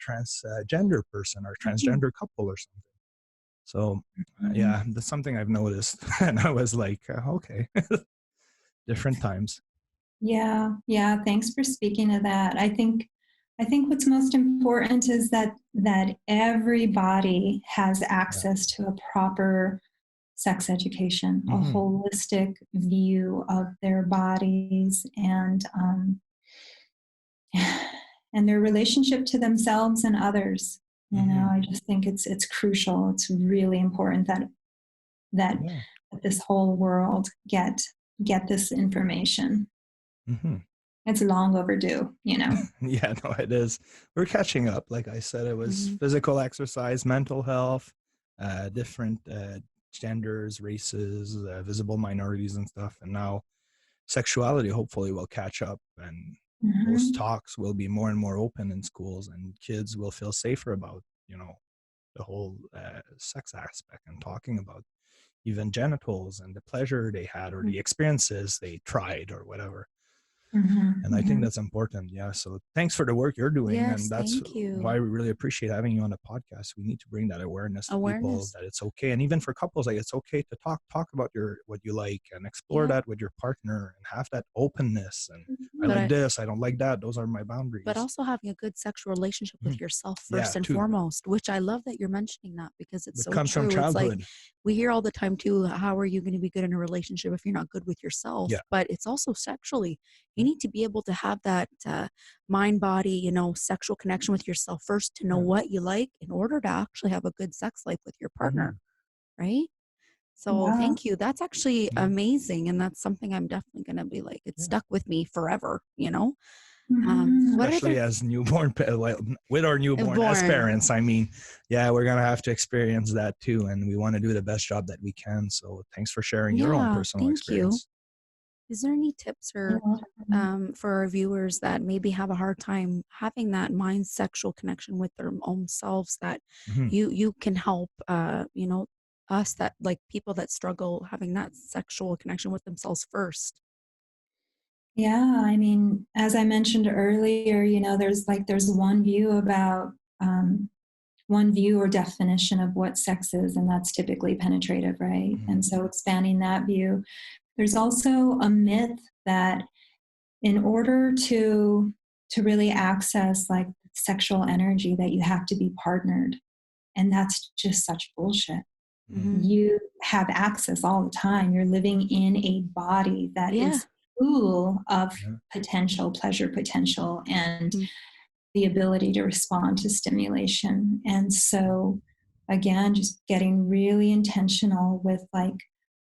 Speaker 1: transgender person or transgender couple or something. So yeah, that's something I've noticed, and I was like, okay, different times.
Speaker 2: Yeah. Thanks for speaking of that. I think what's most important is that everybody has access to a proper sex education, a holistic view of their bodies and their relationship to themselves and others. I just think it's crucial. It's really important that this whole world get this information. It's long overdue, Yeah,
Speaker 1: no, it is. We're catching up. Like I said, it was physical exercise, mental health, different genders, races, visible minorities and stuff. And now sexuality hopefully will catch up, and those talks will be more and more open in schools, and kids will feel safer about, the whole sex aspect, and talking about even genitals and the pleasure they had or the experiences they tried or whatever. And I think that's important. Yeah. So thanks for the work you're doing.
Speaker 3: Yes,
Speaker 1: and that's why we really appreciate having you on the podcast. We need to bring that awareness to people, that it's okay. And even for couples, like, it's okay to talk about what you like, and explore that with your partner, and have that openness. And I like this, I don't like that. Those are my boundaries.
Speaker 3: But also having a good sexual relationship with yourself first and foremost, which I love that you're mentioning that, because it's so
Speaker 1: comes
Speaker 3: true.
Speaker 1: From childhood.
Speaker 3: It's like, we hear all the time too, how are you going to be good in a relationship if you're not good with yourself? But it's also sexually. You need to be able to have that mind body, sexual connection with yourself first, to know what you like in order to actually have a good sex life with your partner. Right? So thank you. That's actually amazing. And that's something I'm definitely going to be like, it's stuck with me forever,
Speaker 1: Especially as newborn, with our newborn as parents. I mean, we're going to have to experience that too. And we want to do the best job that we can. So thanks for sharing your own personal experience.
Speaker 3: Is there any tips or for our viewers that maybe have a hard time having that mind sexual connection with their own selves, that you can help, us, that like people that struggle having that sexual connection with themselves first?
Speaker 2: Yeah, I mean, as I mentioned earlier, there's one view about one view or definition of what sex is, and that's typically penetrative, right? And so expanding that view. There's also a myth that in order to really access like sexual energy, that you have to be partnered. And that's just such bullshit. You have access all the time. You're living in a body that is full of potential, pleasure potential, and the ability to respond to stimulation. And so, again, just getting really intentional with like,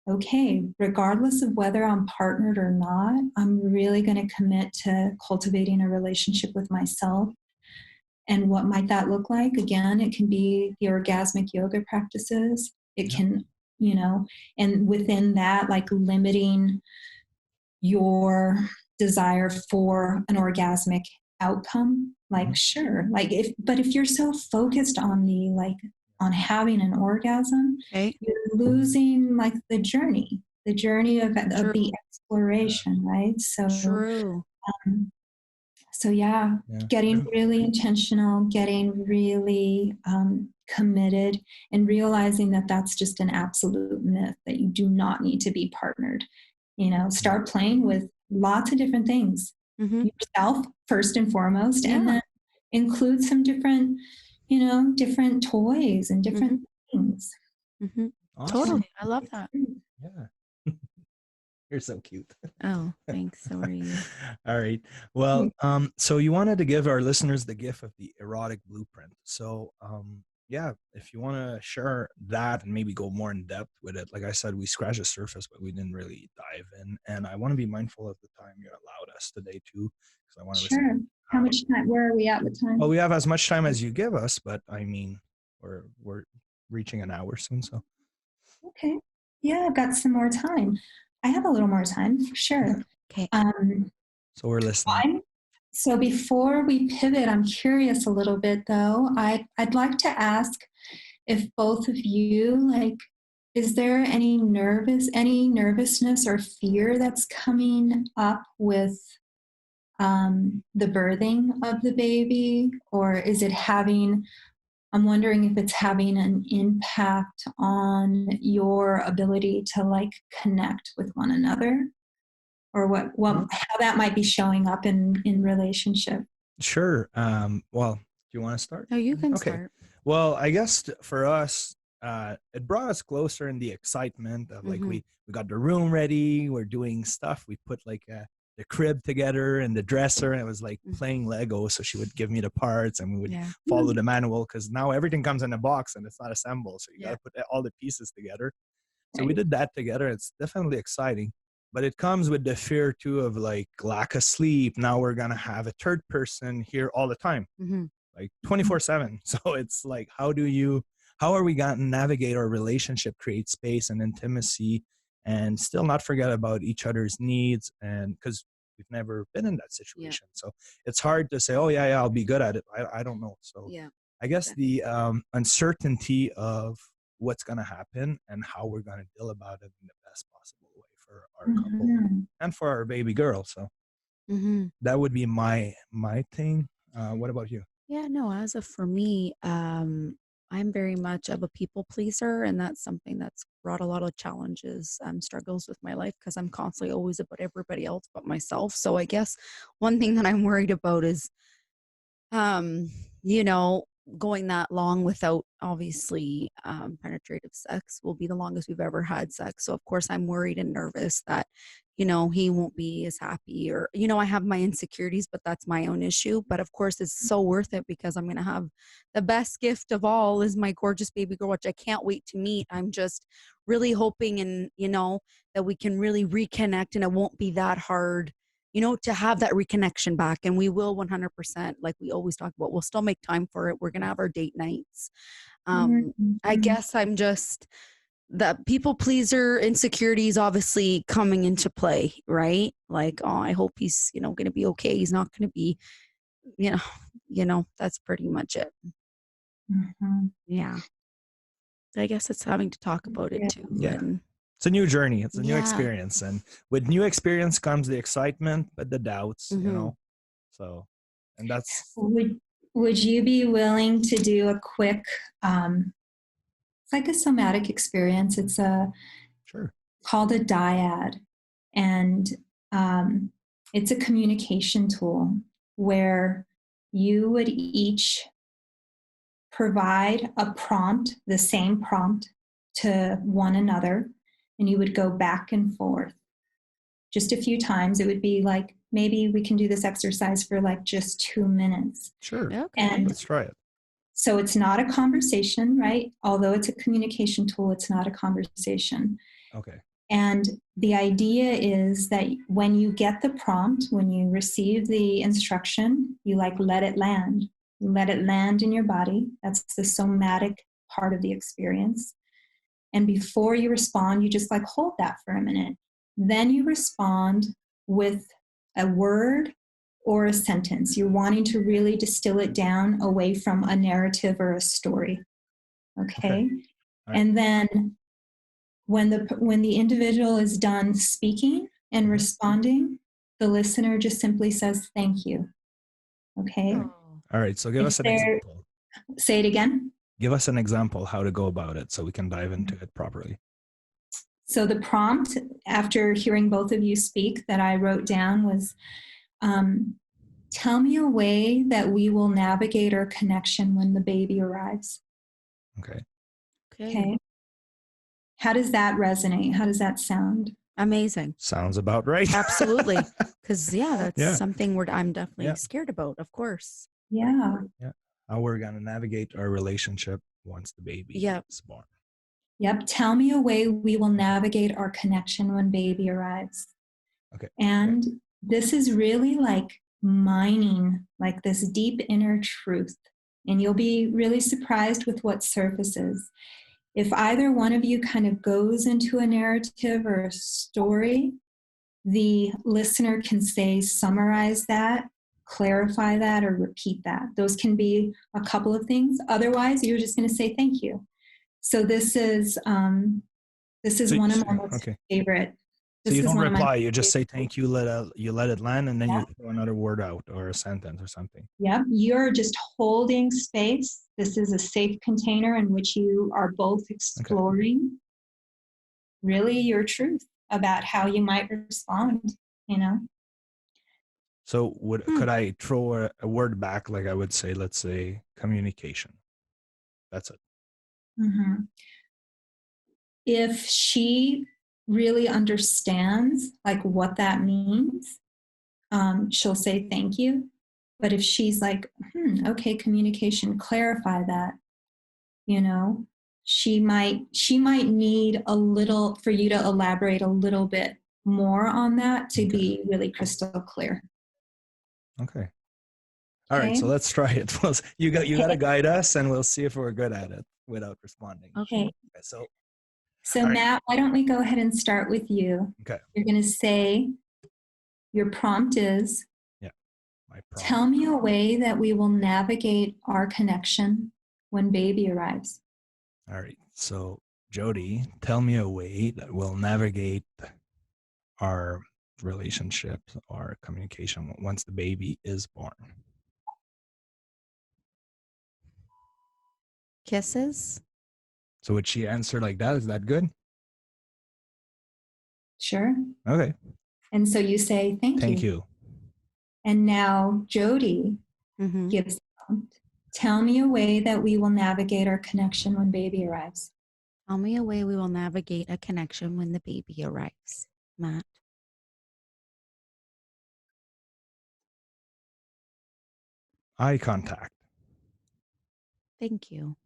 Speaker 2: okay, regardless of whether I'm partnered or not, I'm really going to commit to cultivating a relationship with myself. And what might that look like? Again, it can be the orgasmic yoga practices. It can, you know, and within that, like limiting your desire for an orgasmic outcome. Like, sure, like if you're so focused on on having an orgasm, you're losing like the journey of the exploration, right? So
Speaker 3: True.
Speaker 2: So getting really intentional, getting really committed, and realizing that that's just an absolute myth, that you do not need to be partnered. You know, start playing with lots of different things, yourself first and foremost, and then include some different, different toys and different things.
Speaker 1: Awesome.
Speaker 3: Totally. I love that.
Speaker 1: Yeah. You're so cute.
Speaker 3: Oh, thanks. So are you.
Speaker 1: All right. Well, so you wanted to give our listeners the gift of the erotic blueprint. So, if you want to share that and maybe go more in depth with it, like I said, we scratched the surface, but we didn't really dive in. And I want to be mindful of the time you allowed us today too, because I want to
Speaker 2: Sure. How much time? Where are we at with time?
Speaker 1: Well, we have as much time as you give us, but I mean, we're reaching an hour soon, so.
Speaker 2: Okay. Yeah, I've got some more time. I have a little more time for sure.
Speaker 3: Okay.
Speaker 1: So we're listening.
Speaker 2: Fine. So before we pivot, I'm curious a little bit though. I'd like to ask if both of you, like, is there any nervousness or fear that's coming up with the birthing of the baby, or is it I'm wondering if it's having an impact on your ability to like connect with one another, or how that might be showing up in relationship.
Speaker 1: Sure. Well, do you want to start?
Speaker 3: No, you can start.
Speaker 1: Well, I guess for us, it brought us closer in the excitement of like we got the room ready, we're doing stuff. We put like the crib together and the dresser, and it was like playing Lego. So she would give me the parts and we would follow the manual, because now everything comes in a box and it's not assembled. So you got to put all the pieces together. So we did that together. It's definitely exciting, but it comes with the fear too of like lack of sleep. Now we're going to have a third person here all the time, like 24/7. So it's like, how are we going to navigate our relationship, create space and intimacy, and still not forget about each other's needs? And because we've never been in that situation. So it's hard to say, oh yeah, I'll be good at it. I don't know. So I guess the uncertainty of what's going to happen and how we're going to deal about it in the best possible way for our couple and for our baby girl. So that would be my thing. What about you?
Speaker 3: Yeah, no, as of for me, I'm very much of a people pleaser, and that's something that's brought a lot of challenges, struggles with my life, because I'm constantly always about everybody else but myself. So I guess one thing that I'm worried about is, going that long without obviously penetrative sex will be the longest we've ever had sex. So of course I'm worried and nervous that, he won't be as happy, or, I have my insecurities, but that's my own issue. But of course it's so worth it, because I'm going to have the best gift of all is my gorgeous baby girl, which I can't wait to meet. I'm just really hoping and, that we can really reconnect, and it won't be that hard, to have that reconnection back. And we will 100%, like we always talk about, we'll still make time for it. We're going to have our date nights. I guess I'm just, that people pleaser insecurities obviously coming into play, right? Like, oh, I hope he's, going to be okay. He's not going to be, that's pretty much it. Yeah. I guess it's having to talk about it too.
Speaker 1: Yeah. It's a new journey. It's a new experience. And with new experience comes the excitement, but the doubts, so, and that's.
Speaker 2: Would you be willing to do a quick, it's like a somatic experience. It's called a dyad. And it's a communication tool where you would each provide a prompt, the same prompt, to one another, and you would go back and forth just a few times. It would be like maybe we can do this exercise for like just 2 minutes.
Speaker 1: Sure.
Speaker 3: Okay.
Speaker 2: And
Speaker 1: let's try it.
Speaker 2: so it's not a conversation, right? Although it's a communication tool, it's not a conversation.
Speaker 1: Okay.
Speaker 2: And the idea is that when you get the prompt, when you receive the instruction, you like let it land. You let it land in your body. That's the somatic part of the experience. And before you respond, you just like hold that for a minute. Then you respond with a word or a sentence. You're wanting to really distill it down away from a narrative or a story. Okay.
Speaker 1: Right.
Speaker 2: And then when the individual is done speaking and responding, the listener just simply says, thank you. Okay.
Speaker 1: All right. So give us an example.
Speaker 2: Say it again.
Speaker 1: Give us an example how to go about it so we can dive into it properly.
Speaker 2: So the prompt, after hearing both of you speak, that I wrote down was, tell me a way that we will navigate our connection when the baby arrives. Okay. How does that resonate? How does that sound?
Speaker 3: Amazing.
Speaker 1: Sounds about right.
Speaker 3: Absolutely. Because, that's something I'm definitely scared about, of course.
Speaker 2: Yeah.
Speaker 1: How we're going to navigate our relationship once the baby is born.
Speaker 2: Yep. Tell me a way we will navigate our connection when baby arrives.
Speaker 1: Okay.
Speaker 2: And this is really like mining, like this deep inner truth. And you'll be really surprised with what surfaces. If either one of you kind of goes into a narrative or a story, the listener can say, summarize that, clarify that, or repeat that. Those can be a couple of things. Otherwise, you're just going to say thank you. So this is one of my most favorite.
Speaker 1: So you don't reply, you just say thank you, you let it land, and then you throw another word out or a sentence or something.
Speaker 2: Yeah, you're just holding space. This is a safe container in which you are both exploring really your truth about how you might respond,
Speaker 1: So could I throw a word back, like I would say, let's say communication. That's it.
Speaker 2: Mm-hmm. If she really understands like what that means, she'll say thank you. But if she's like, okay, communication, clarify that, she might need a little for you to elaborate a little bit more on that to be really crystal clear.
Speaker 1: Okay. All right, so let's try it. You got to guide us, and we'll see if we're good at it without responding.
Speaker 2: Okay.
Speaker 1: So
Speaker 2: Matt, why don't we go ahead and start with you?
Speaker 1: Okay.
Speaker 2: You're going to say, your prompt is,
Speaker 1: my prompt.
Speaker 2: Tell me a way that we will navigate our connection when baby arrives.
Speaker 1: All right. So Jody, tell me a way that we'll navigate our relationship or communication once the baby is born.
Speaker 3: Kisses.
Speaker 1: So would she answer like that? Is that good?
Speaker 2: Sure.
Speaker 1: Okay.
Speaker 2: And so you say, thank you. And now Jody gives the prompt. Tell me a way that we will navigate our connection when baby arrives.
Speaker 3: Tell me a way we will navigate a connection when the baby arrives. Matt.
Speaker 1: Eye contact.
Speaker 3: Thank you.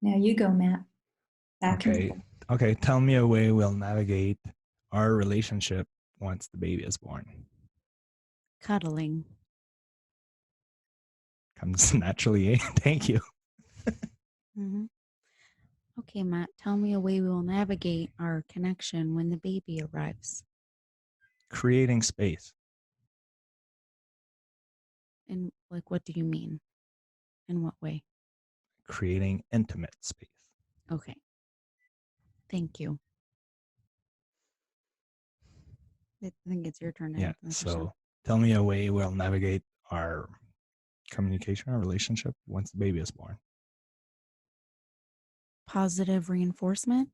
Speaker 2: Now you go, Matt.
Speaker 1: Okay. Tell me a way we'll navigate our relationship once the baby is born.
Speaker 3: Cuddling.
Speaker 1: Comes naturally. Thank you.
Speaker 3: Okay, Matt, tell me a way we will navigate our connection when the baby arrives.
Speaker 1: Creating space.
Speaker 3: And what do you mean? In what way?
Speaker 1: Creating intimate space.
Speaker 3: Okay. Thank you. I think it's your turn.
Speaker 1: Yeah. So tell me a way we'll navigate our communication, our relationship once the baby is born.
Speaker 3: Positive reinforcement.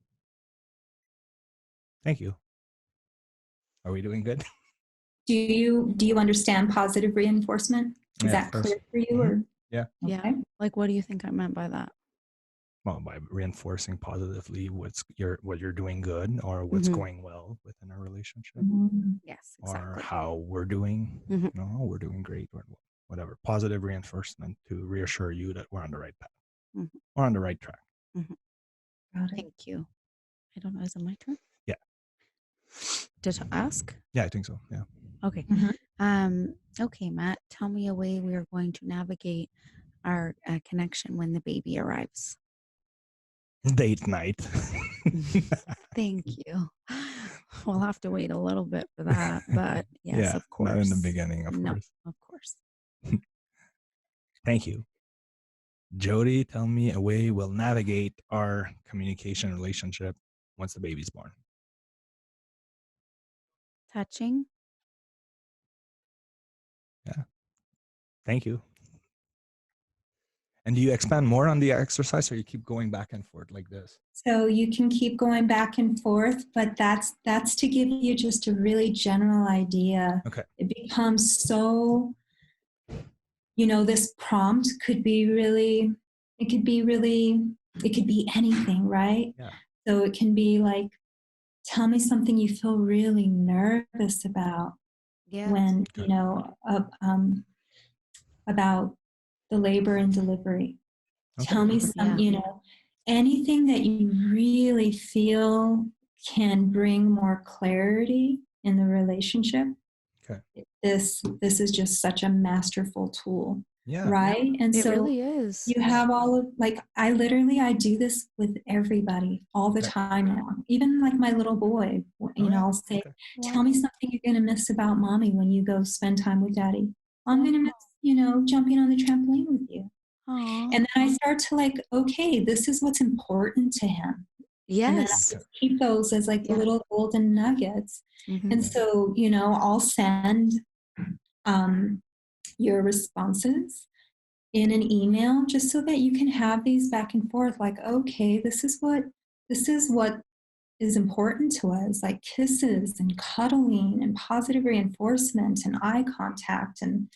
Speaker 1: Thank you. Are we doing good?
Speaker 2: Do you understand positive reinforcement? Is that clear for you? Or?
Speaker 1: Yeah.
Speaker 3: Okay. Yeah. What do you think I meant by that?
Speaker 1: well, by reinforcing positively what you're doing good, or what's going well within a relationship.
Speaker 3: Yes, exactly.
Speaker 1: Or how we're doing. No, we're doing great, or whatever. Positive reinforcement to reassure you that we're on the right path. We're on the right track.
Speaker 3: Thank you. I don't know. Is it my turn?
Speaker 1: Yeah.
Speaker 3: Did I ask?
Speaker 1: Yeah, I think so. Yeah.
Speaker 3: Okay. Okay, Matt, tell me a way we are going to navigate our connection when the baby arrives.
Speaker 1: Date night.
Speaker 3: Thank you. We'll have to wait a little bit for that, but yes,
Speaker 1: yeah,
Speaker 3: of course.
Speaker 1: Not in the beginning, of course.
Speaker 3: Of course.
Speaker 1: Thank you. Jody, tell me a way we'll navigate our communication relationship once the baby's born.
Speaker 3: Touching.
Speaker 1: Yeah. Thank you. And do you expand more on the exercise, or you keep going back and forth like this?
Speaker 2: So you can keep going back and forth, but that's to give you just a really general idea.
Speaker 1: Okay.
Speaker 2: It becomes so, this prompt could be it could be anything, right?
Speaker 1: Yeah.
Speaker 2: So it can be like, tell me something you feel really nervous about when, about the labor and delivery. Okay. Tell me some, anything that you really feel can bring more clarity in the relationship.
Speaker 1: Okay.
Speaker 2: This is just such a masterful tool.
Speaker 1: Yeah.
Speaker 2: Right? And
Speaker 3: it
Speaker 2: so
Speaker 3: really is.
Speaker 2: You have all of, like, I do this with everybody all the time now. Even like my little boy, I'll say, tell me something you're going to miss about mommy when you go spend time with daddy. I'm going to miss, jumping on the trampoline with you.
Speaker 3: Aww.
Speaker 2: And then I start to like, okay, this is what's important to him.
Speaker 3: Yes.
Speaker 2: And then I just keep those as like the little golden nuggets. And so, I'll send your responses in an email just so that you can have these back and forth, like, okay, this is what is important to us, like kisses and cuddling and positive reinforcement and eye contact. And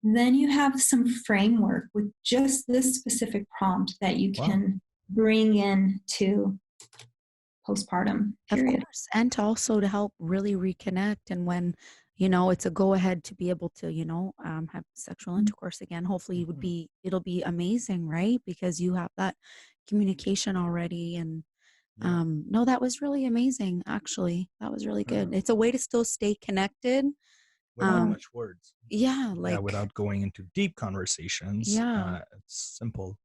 Speaker 2: then you have some framework with just this specific prompt that you can bring in to postpartum period.
Speaker 3: Of course, and to also to help really reconnect. And when it's a go ahead to be able to have sexual intercourse again, hopefully it'll be amazing, right? Because you have that communication already. And no, that was really amazing. Actually, that was really good. It's a way to still stay connected
Speaker 1: without much words.
Speaker 3: Without
Speaker 1: going into deep conversations. It's simple,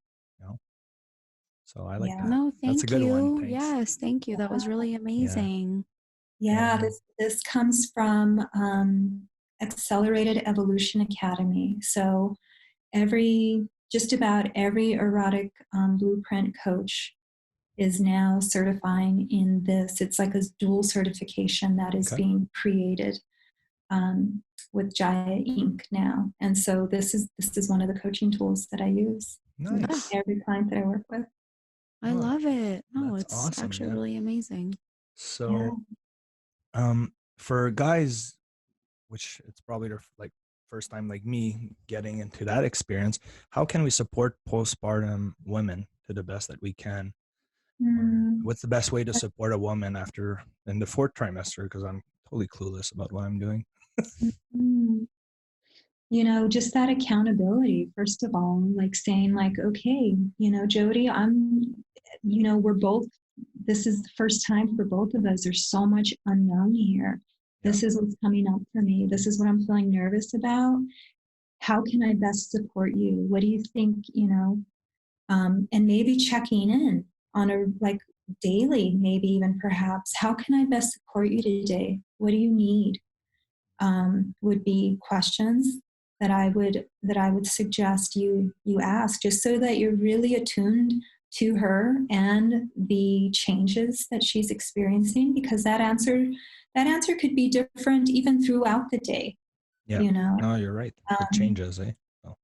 Speaker 1: So I like that.
Speaker 3: No, thank
Speaker 1: That's a good
Speaker 3: you.
Speaker 1: one. Thanks.
Speaker 3: Yes, thank you. That was really amazing.
Speaker 2: This comes from Accelerated Evolution Academy. So just about every erotic blueprint coach is now certifying in this. It's like a dual certification that is being created with Jaya Inc. now. And so this is one of the coaching tools that I use.
Speaker 1: Nice.
Speaker 2: Every client that I work with.
Speaker 3: I love it. No, it's
Speaker 1: awesome,
Speaker 3: actually really amazing.
Speaker 1: So for guys, which it's probably their first time like me getting into that experience, how can we support postpartum women to the best that we can? What's the best way to support a woman in the fourth trimester? Because I'm totally clueless about what I'm doing.
Speaker 2: Just that accountability, first of all, like saying like, okay, Jody, we're both, this is the first time for both of us. There's so much unknown here. This is what's coming up for me. This is what I'm feeling nervous about. How can I best support you? What do you think, and maybe checking in on a daily, maybe even perhaps, how can I best support you today? What do you need? Would be questions that I would suggest you ask, just so that you're really attuned to her and the changes that she's experiencing, because that answer could be different even throughout the day.
Speaker 1: No, you're right. It changes, Oh.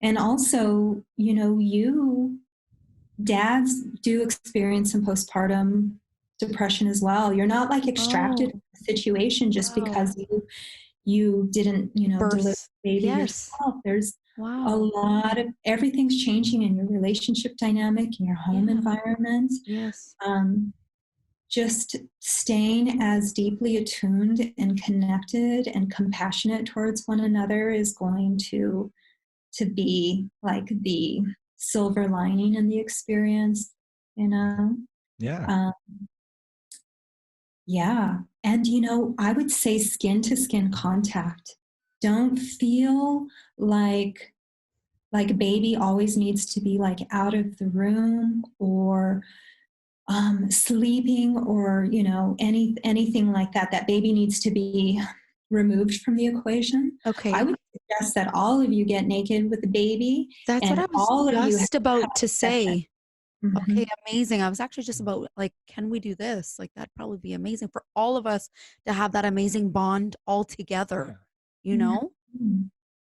Speaker 2: And also, you dads do experience some postpartum depression as well. You're not extracted from the situation just because you didn't, deliver the baby yourself. There's a
Speaker 3: Wow.
Speaker 2: lot of everything's changing in your relationship dynamic, in your home environment.
Speaker 3: Yes.
Speaker 2: Just staying as deeply attuned and connected and compassionate towards one another is going to be like the silver lining in the experience, you know?
Speaker 1: Yeah.
Speaker 2: Yeah. And, I would say skin to skin contact. Don't feel like baby always needs to be like out of the room or sleeping or, anything like that. That baby needs to be removed from the equation. I
Speaker 3: Okay.
Speaker 2: would suggest that all of you get naked with the baby
Speaker 3: That's what
Speaker 2: and
Speaker 3: I was
Speaker 2: all of you have
Speaker 3: just about to
Speaker 2: session.
Speaker 3: say. Okay, amazing. I was actually just about like, can we do this? Like, that'd probably be amazing for all of us to have that amazing bond all together, you know?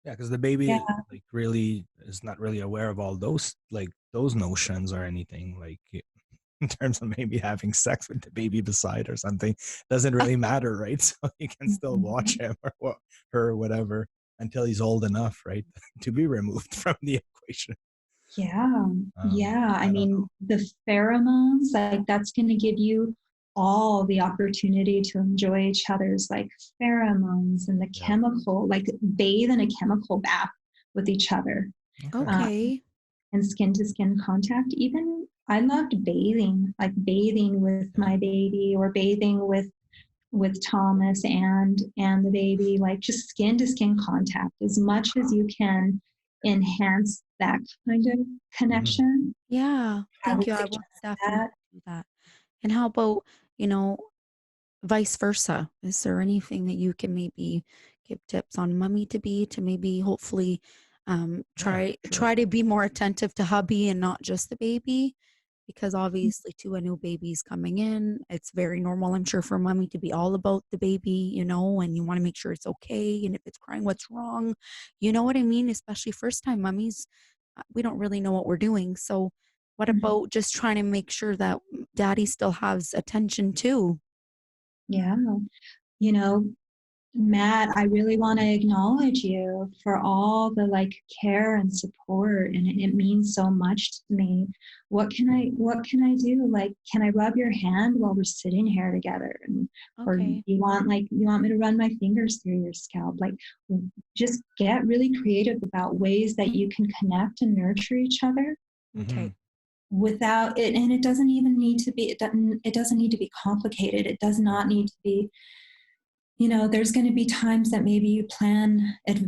Speaker 1: Yeah, because the baby
Speaker 2: Yeah.
Speaker 1: like really is not really aware of all those those notions or anything like in terms of maybe having sex with the baby beside or something doesn't really matter, right? So you can still watch him or her or whatever until he's old enough, right, to be removed from the equation.
Speaker 2: Yeah. Yeah.
Speaker 1: I
Speaker 2: I
Speaker 1: don't
Speaker 2: mean, the pheromones, like that's going to give you all the opportunity to enjoy each other's like pheromones and the chemical, like bathe in a chemical bath with each other.
Speaker 1: know.
Speaker 3: Okay.
Speaker 2: And skin to skin contact. Even I loved bathing, like bathing with my baby or bathing with Thomas and the baby, like just skin to skin contact as much as you can enhance that kind of connection.
Speaker 3: Yeah.
Speaker 2: I
Speaker 3: Thank
Speaker 2: would
Speaker 3: you. I will
Speaker 2: suggest
Speaker 3: definitely
Speaker 2: that.
Speaker 3: do that. And how about, you know, vice versa? Is there anything that you can maybe give tips on mommy to be to maybe hopefully try to be more attentive to hubby and not just the baby? Because obviously too a new baby's coming in. It's very normal, I'm sure, for mommy to be all about the baby, and you want to make sure it's okay. And if it's crying, what's wrong? You know what I mean? Especially first time mummies, we don't really know what we're doing. So what about just trying to make sure that daddy still has attention too?
Speaker 2: Yeah. You know, Matt, I really want to acknowledge you for all the like care and support, and it means so much to me. What can I do? Like, can I rub your hand while we're sitting here together? And or
Speaker 3: Okay.
Speaker 2: you want me to run my fingers through your scalp? Like, just get really creative about ways that you can connect and nurture each other
Speaker 3: Okay.
Speaker 2: without it. And it doesn't even need to be. It doesn't need to be complicated. It does not need to be. There's going to be times that maybe you plan at,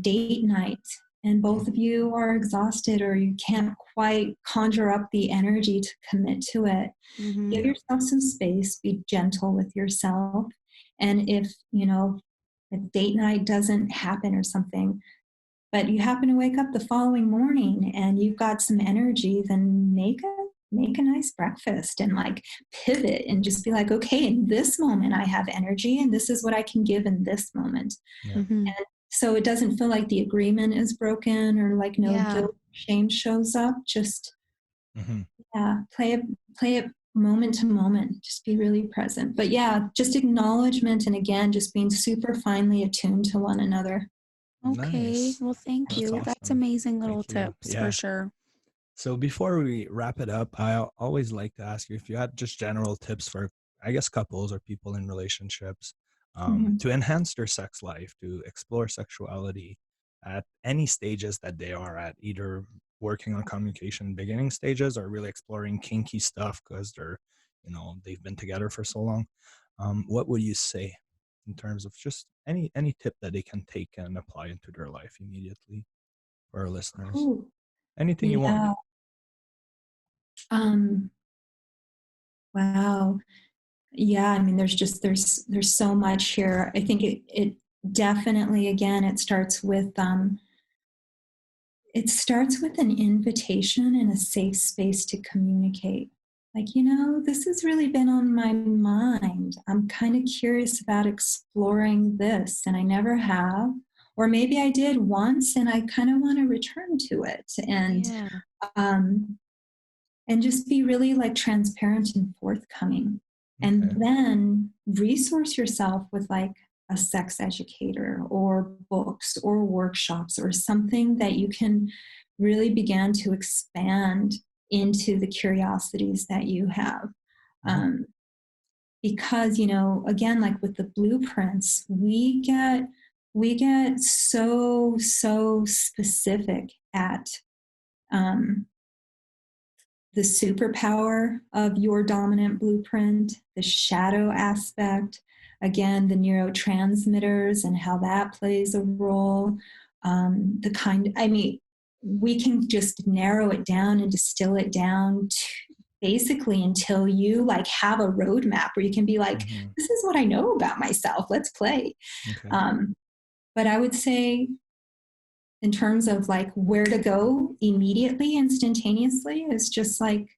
Speaker 2: date night and both of you are exhausted or you can't quite conjure up the energy to commit to it. Give yourself some space, be gentle with yourself. And if date night doesn't happen or something, but you happen to wake up the following morning and you've got some energy, then make a nice breakfast and like pivot and just be like, okay, in this moment I have energy and this is what I can give in this moment. And so it doesn't feel like the agreement is broken or like no guilt, shame shows up. Just play it moment to moment. Just be really present. But yeah, just acknowledgement and again, just being super finely attuned to one another.
Speaker 3: Okay.
Speaker 1: Nice.
Speaker 3: Well, thank you. That's
Speaker 1: Awesome.
Speaker 3: amazing little
Speaker 1: Thank you.
Speaker 3: tips for sure.
Speaker 1: So before we wrap it up, I always like to ask you if you had just general tips for, I guess, couples or people in relationships to enhance their sex life, to explore sexuality at any stages that they are at, either working on communication beginning stages or really exploring kinky stuff because they've been together for so long. What would you say in terms of just any tip that they can take and apply into their life immediately for our listeners?
Speaker 2: Ooh,
Speaker 1: Anything you want.
Speaker 2: yeah. Wow. Yeah, I mean, there's so much here. I think it definitely, again, it starts with an invitation and a safe space to communicate. Like, this has really been on my mind. I'm kind of curious about exploring this, and I never have. Or maybe I did once and I kind of want to return to it. Um, and just be really like transparent and forthcoming. And then resource yourself with like a sex educator or books or workshops or something that you can really begin to expand into the curiosities that you have. Because, you know, again, like with the blueprints, we get so specific at the superpower of your dominant blueprint, the shadow aspect, again, the neurotransmitters and how that plays a role. We can just narrow it down and distill it down to basically until you like have a roadmap where you can be like, this is what I know about myself. Let's play. Okay. But I would say in terms of like where to go immediately, instantaneously, is just like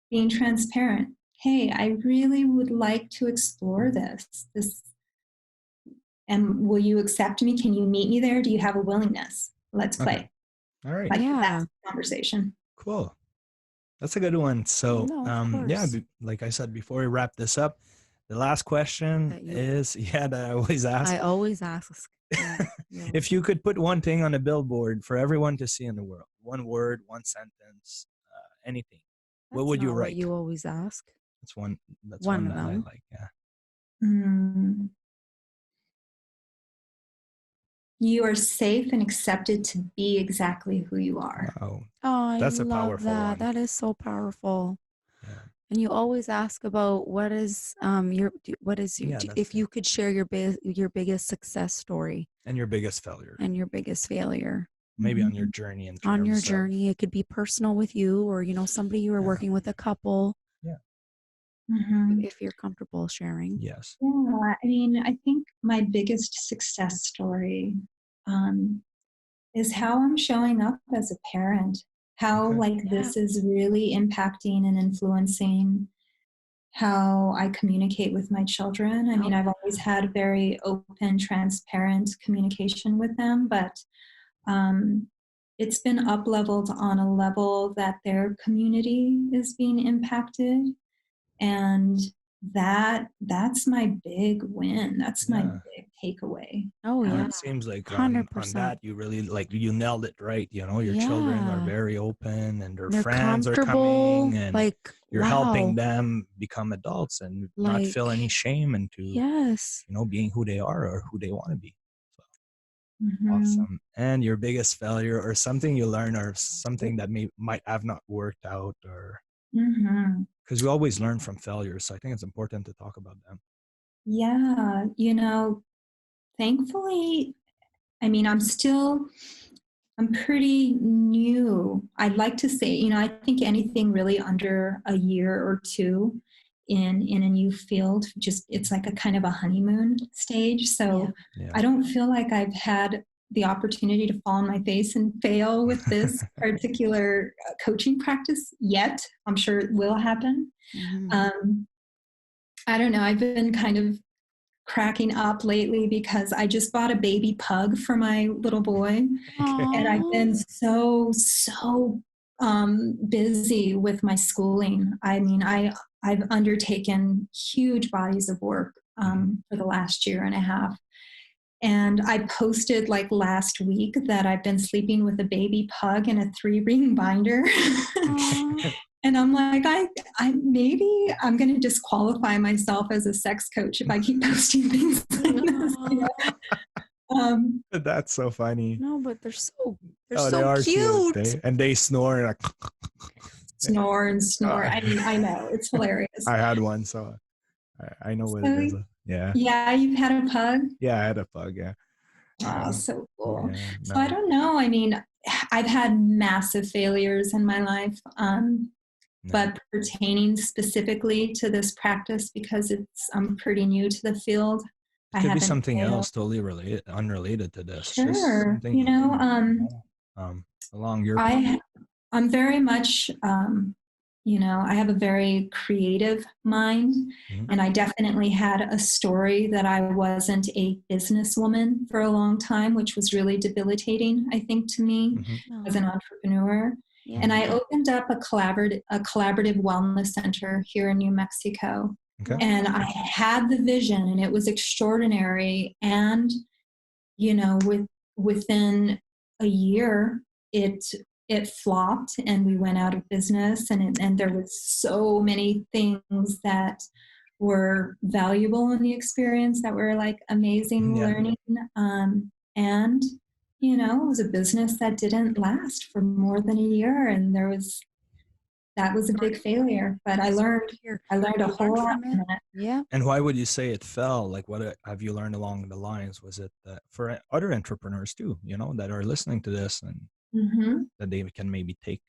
Speaker 2: being transparent. Hey, I really would like to explore this. And will you accept me? Can you meet me there? Do you have a willingness? Let's play.
Speaker 1: Okay. All right.
Speaker 2: Like that's the conversation.
Speaker 1: Cool. That's a good one. So, like I said, before we wrap this up, the last question is, that I always ask.
Speaker 3: I always ask.
Speaker 1: If you could put one thing on a billboard for everyone to see in the world, one word, one sentence, anything, what would you write?
Speaker 3: What you always ask.
Speaker 1: That's one that I like. Yeah.
Speaker 2: You are safe and accepted to be exactly who you are.
Speaker 1: Wow.
Speaker 3: Oh, that's a powerful one. That is so powerful. Yeah. And you always ask about if you could share your biggest success story
Speaker 1: and your biggest failure. Maybe on your journey.
Speaker 3: It could be personal with you, or somebody you were working with, a couple.
Speaker 1: Yeah.
Speaker 3: If you're comfortable sharing.
Speaker 1: Yes.
Speaker 2: Yeah, I mean, I think my biggest success story is how I'm showing up as a parent. How this is really impacting and influencing how I communicate with my children. I mean, I've always had very open, transparent communication with them, but it's been up-leveled on a level that their community is being impacted. And that's my big win. That's my big takeaway.
Speaker 3: Oh yeah.
Speaker 1: It seems like on that you really you nailed it right. Your children are very open and their friends are coming and you're helping them become adults and not feel any shame into being who they are or who they want to be. So awesome. And your biggest failure or something you learn or something that might have not worked out or because we always learn from failures. So I think it's important to talk about them.
Speaker 2: Yeah. Thankfully, I mean, I'm pretty new. I'd like to say, I think anything really under a year or two in a new field, it's like a kind of a honeymoon stage. So I don't feel like I've had the opportunity to fall on my face and fail with this particular coaching practice yet. I'm sure it will happen. I don't know. I've been kind of cracking up lately because I just bought a baby pug for my little boy. And I've been so busy with my schooling. I mean, I've undertaken huge bodies of work for the last year and a half. And I posted last week that I've been sleeping with a baby pug in a 3-ring binder. And I'm like, maybe I'm going to disqualify myself as a sex coach if I keep posting things like this.
Speaker 1: That's so funny.
Speaker 3: No, but they're so
Speaker 1: they cute. And they snore.
Speaker 2: Snore and snore. I mean, I know. It's hilarious.
Speaker 1: I had one, so I know what it is. Yeah.
Speaker 2: Yeah, you've had a pug?
Speaker 1: Yeah, I had a pug, yeah.
Speaker 2: Oh, so cool. Yeah, no. So I don't know. I mean, I've had massive failures in my life, but pertaining specifically to this practice, because I'm pretty new to the field.
Speaker 1: It could be something else totally unrelated to this.
Speaker 2: Sure.
Speaker 1: Along your
Speaker 2: I'm very much I have a very creative mind, and I definitely had a story that I wasn't a businesswoman for a long time, which was really debilitating, I think, to me as an entrepreneur. Yeah. And I opened up a collaborative wellness center here in New Mexico.
Speaker 1: Okay.
Speaker 2: And I had the vision, and it was extraordinary. And, within a year, it flopped, and we went out of business. And there was so many things that were valuable in the experience, that were like amazing learning. And, it was a business that didn't last for more than a year. And that was a big failure, but I learned a whole lot from it.
Speaker 3: Yeah.
Speaker 1: And why would you say it fell? Like, what have you learned along the lines? Was it for other entrepreneurs too, that are listening to this, and that they can maybe take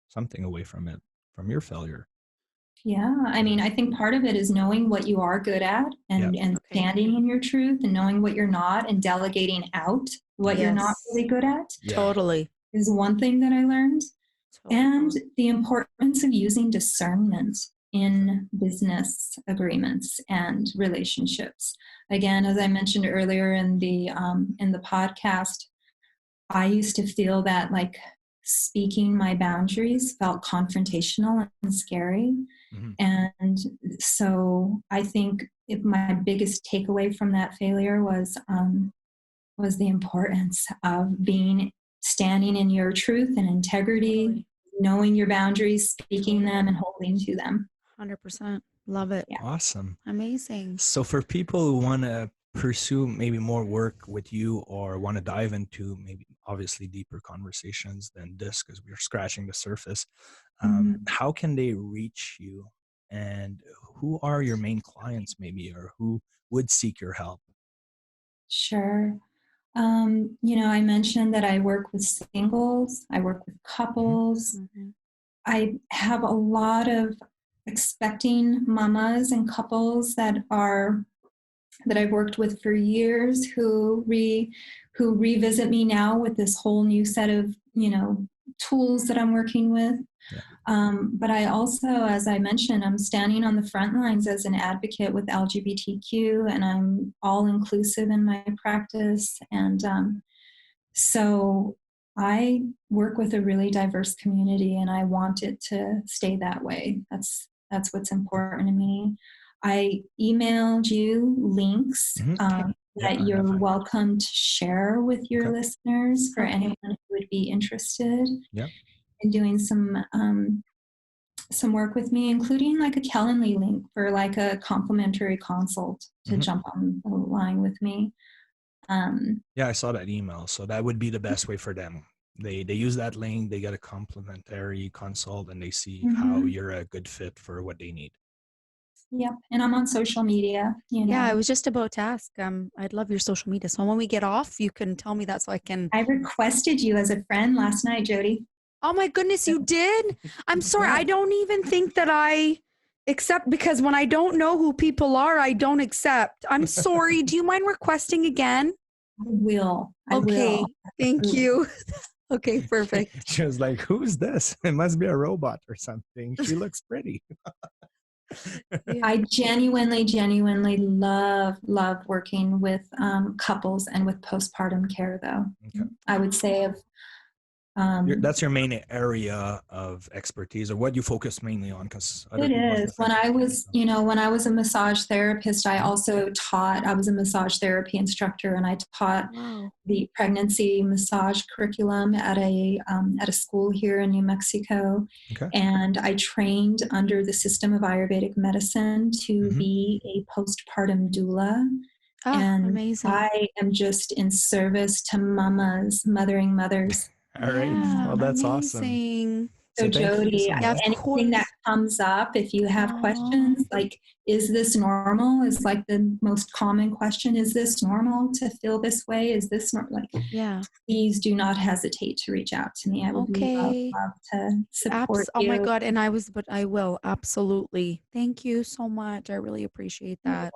Speaker 1: something away from it, from your failure?
Speaker 2: Yeah. I mean, I think part of it is knowing what you are good at, and standing in your truth, and knowing what you're not, and delegating out what you're not really good at.
Speaker 3: Totally.
Speaker 2: Is one thing that I learned. And the importance of using discernment in business agreements and relationships. Again, as I mentioned earlier in the podcast, I used to feel that like speaking my boundaries felt confrontational and scary. And so I think my biggest takeaway from that failure was the importance of standing in your truth and integrity, knowing your boundaries, speaking them, and holding to them.
Speaker 3: 100%. Love it.
Speaker 2: Yeah.
Speaker 1: Awesome.
Speaker 3: Amazing.
Speaker 1: So for people who want to pursue maybe more work with you, or want to dive into maybe obviously deeper conversations than this, because we're scratching the surface, how can they reach you? And who are your main clients maybe, or who would seek your help?
Speaker 2: Sure. I mentioned that I work with singles, I work with couples. I have a lot of expecting mamas and couples that I've worked with for years, who revisit me now with this whole new set of, tools that I'm working with. But I also, as I mentioned, I'm standing on the front lines as an advocate with LGBTQ, and I'm all inclusive in my practice. And so I work with a really diverse community, and I want it to stay that way. That's what's important to me. I emailed you links that you're welcome to share with your listeners, for anyone who would be interested in doing some work with me, including like a Calendly link for like a complimentary consult to jump on the line with me.
Speaker 1: I saw that email. So that would be the best way for them. They use that link, they get a complimentary consult, and they see how you're a good fit for what they need.
Speaker 2: Yep. And I'm on social media.
Speaker 3: Yeah, I was just about to ask. I'd love your social media. So when we get off, you can tell me that so I can.
Speaker 2: I requested you as a friend last night, Jody.
Speaker 3: Oh my goodness, you did? I'm sorry. I don't even think that I accept, because when I don't know who people are, I don't accept. I'm sorry. Do you mind requesting again?
Speaker 2: I will.
Speaker 3: Okay. Thank you. Okay, perfect.
Speaker 1: She was like, who's this? It must be a robot or something. She looks pretty.
Speaker 2: I genuinely love working with couples and with postpartum care, though. I would say
Speaker 1: that's your main area of expertise, or what you focus mainly on? Because
Speaker 2: it is. When I was a massage therapist, I also taught. I was a massage therapy instructor, and I taught the pregnancy massage curriculum at a school here in New Mexico. And I trained under the system of Ayurvedic medicine to be a postpartum doula. And
Speaker 3: amazing.
Speaker 2: I am just in service to mamas, mothering mothers.
Speaker 1: All right. Well, that's awesome.
Speaker 2: So Jody, anything that comes up, if you have questions, like, is this normal? Is like the most common question. Is this normal to feel this way? Is this normal? Please do not hesitate to reach out to me. I would love to support you.
Speaker 3: Oh my God. And I will. Absolutely. Thank you so much. I really appreciate that.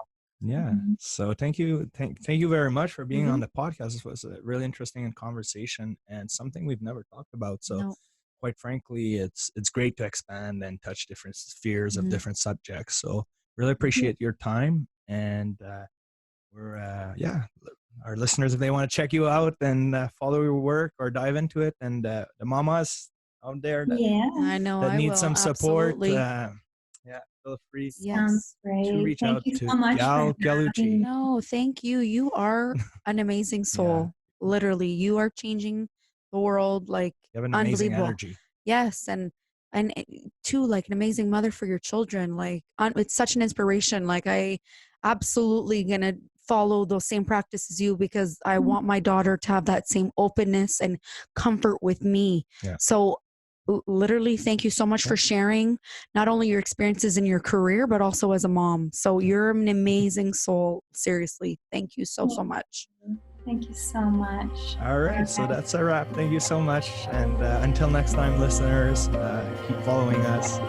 Speaker 1: Yeah. So thank you very much for being on the podcast. This was a really interesting conversation, and something we've never talked about. So quite frankly, it's great to expand and touch different spheres of different subjects. So really appreciate your time. And we're our listeners, if they want to check you out and follow your work or dive into it, and the mamas out there that
Speaker 3: I know
Speaker 1: that
Speaker 3: I
Speaker 1: need
Speaker 3: will.
Speaker 1: some support,
Speaker 3: Absolutely.
Speaker 1: feel free
Speaker 2: Sounds
Speaker 3: Yes.
Speaker 1: to
Speaker 2: great.
Speaker 1: reach
Speaker 2: Thank
Speaker 1: out
Speaker 2: you
Speaker 1: to
Speaker 2: so much
Speaker 1: Gal
Speaker 2: for having
Speaker 1: Gallucci.
Speaker 2: me.
Speaker 3: No, thank you. You are an amazing
Speaker 1: Yeah,
Speaker 3: soul. Literally, you are changing the world like
Speaker 1: you have an amazing
Speaker 3: unbelievable.
Speaker 1: energy.
Speaker 3: Yes, and too, like an amazing mother for your children. Like it's such an inspiration. Like I absolutely gonna follow those same practices you, because I want my daughter to have that same openness and comfort with me.
Speaker 1: Yeah.
Speaker 3: So literally, thank you so much
Speaker 1: Yeah.
Speaker 3: for sharing not only your experiences in your career, but also as a mom. So you're an amazing soul. Seriously, thank you so much.
Speaker 2: Thank you so much.
Speaker 1: All right, so that's a wrap. Thank you so much. And until next time, listeners, keep following us.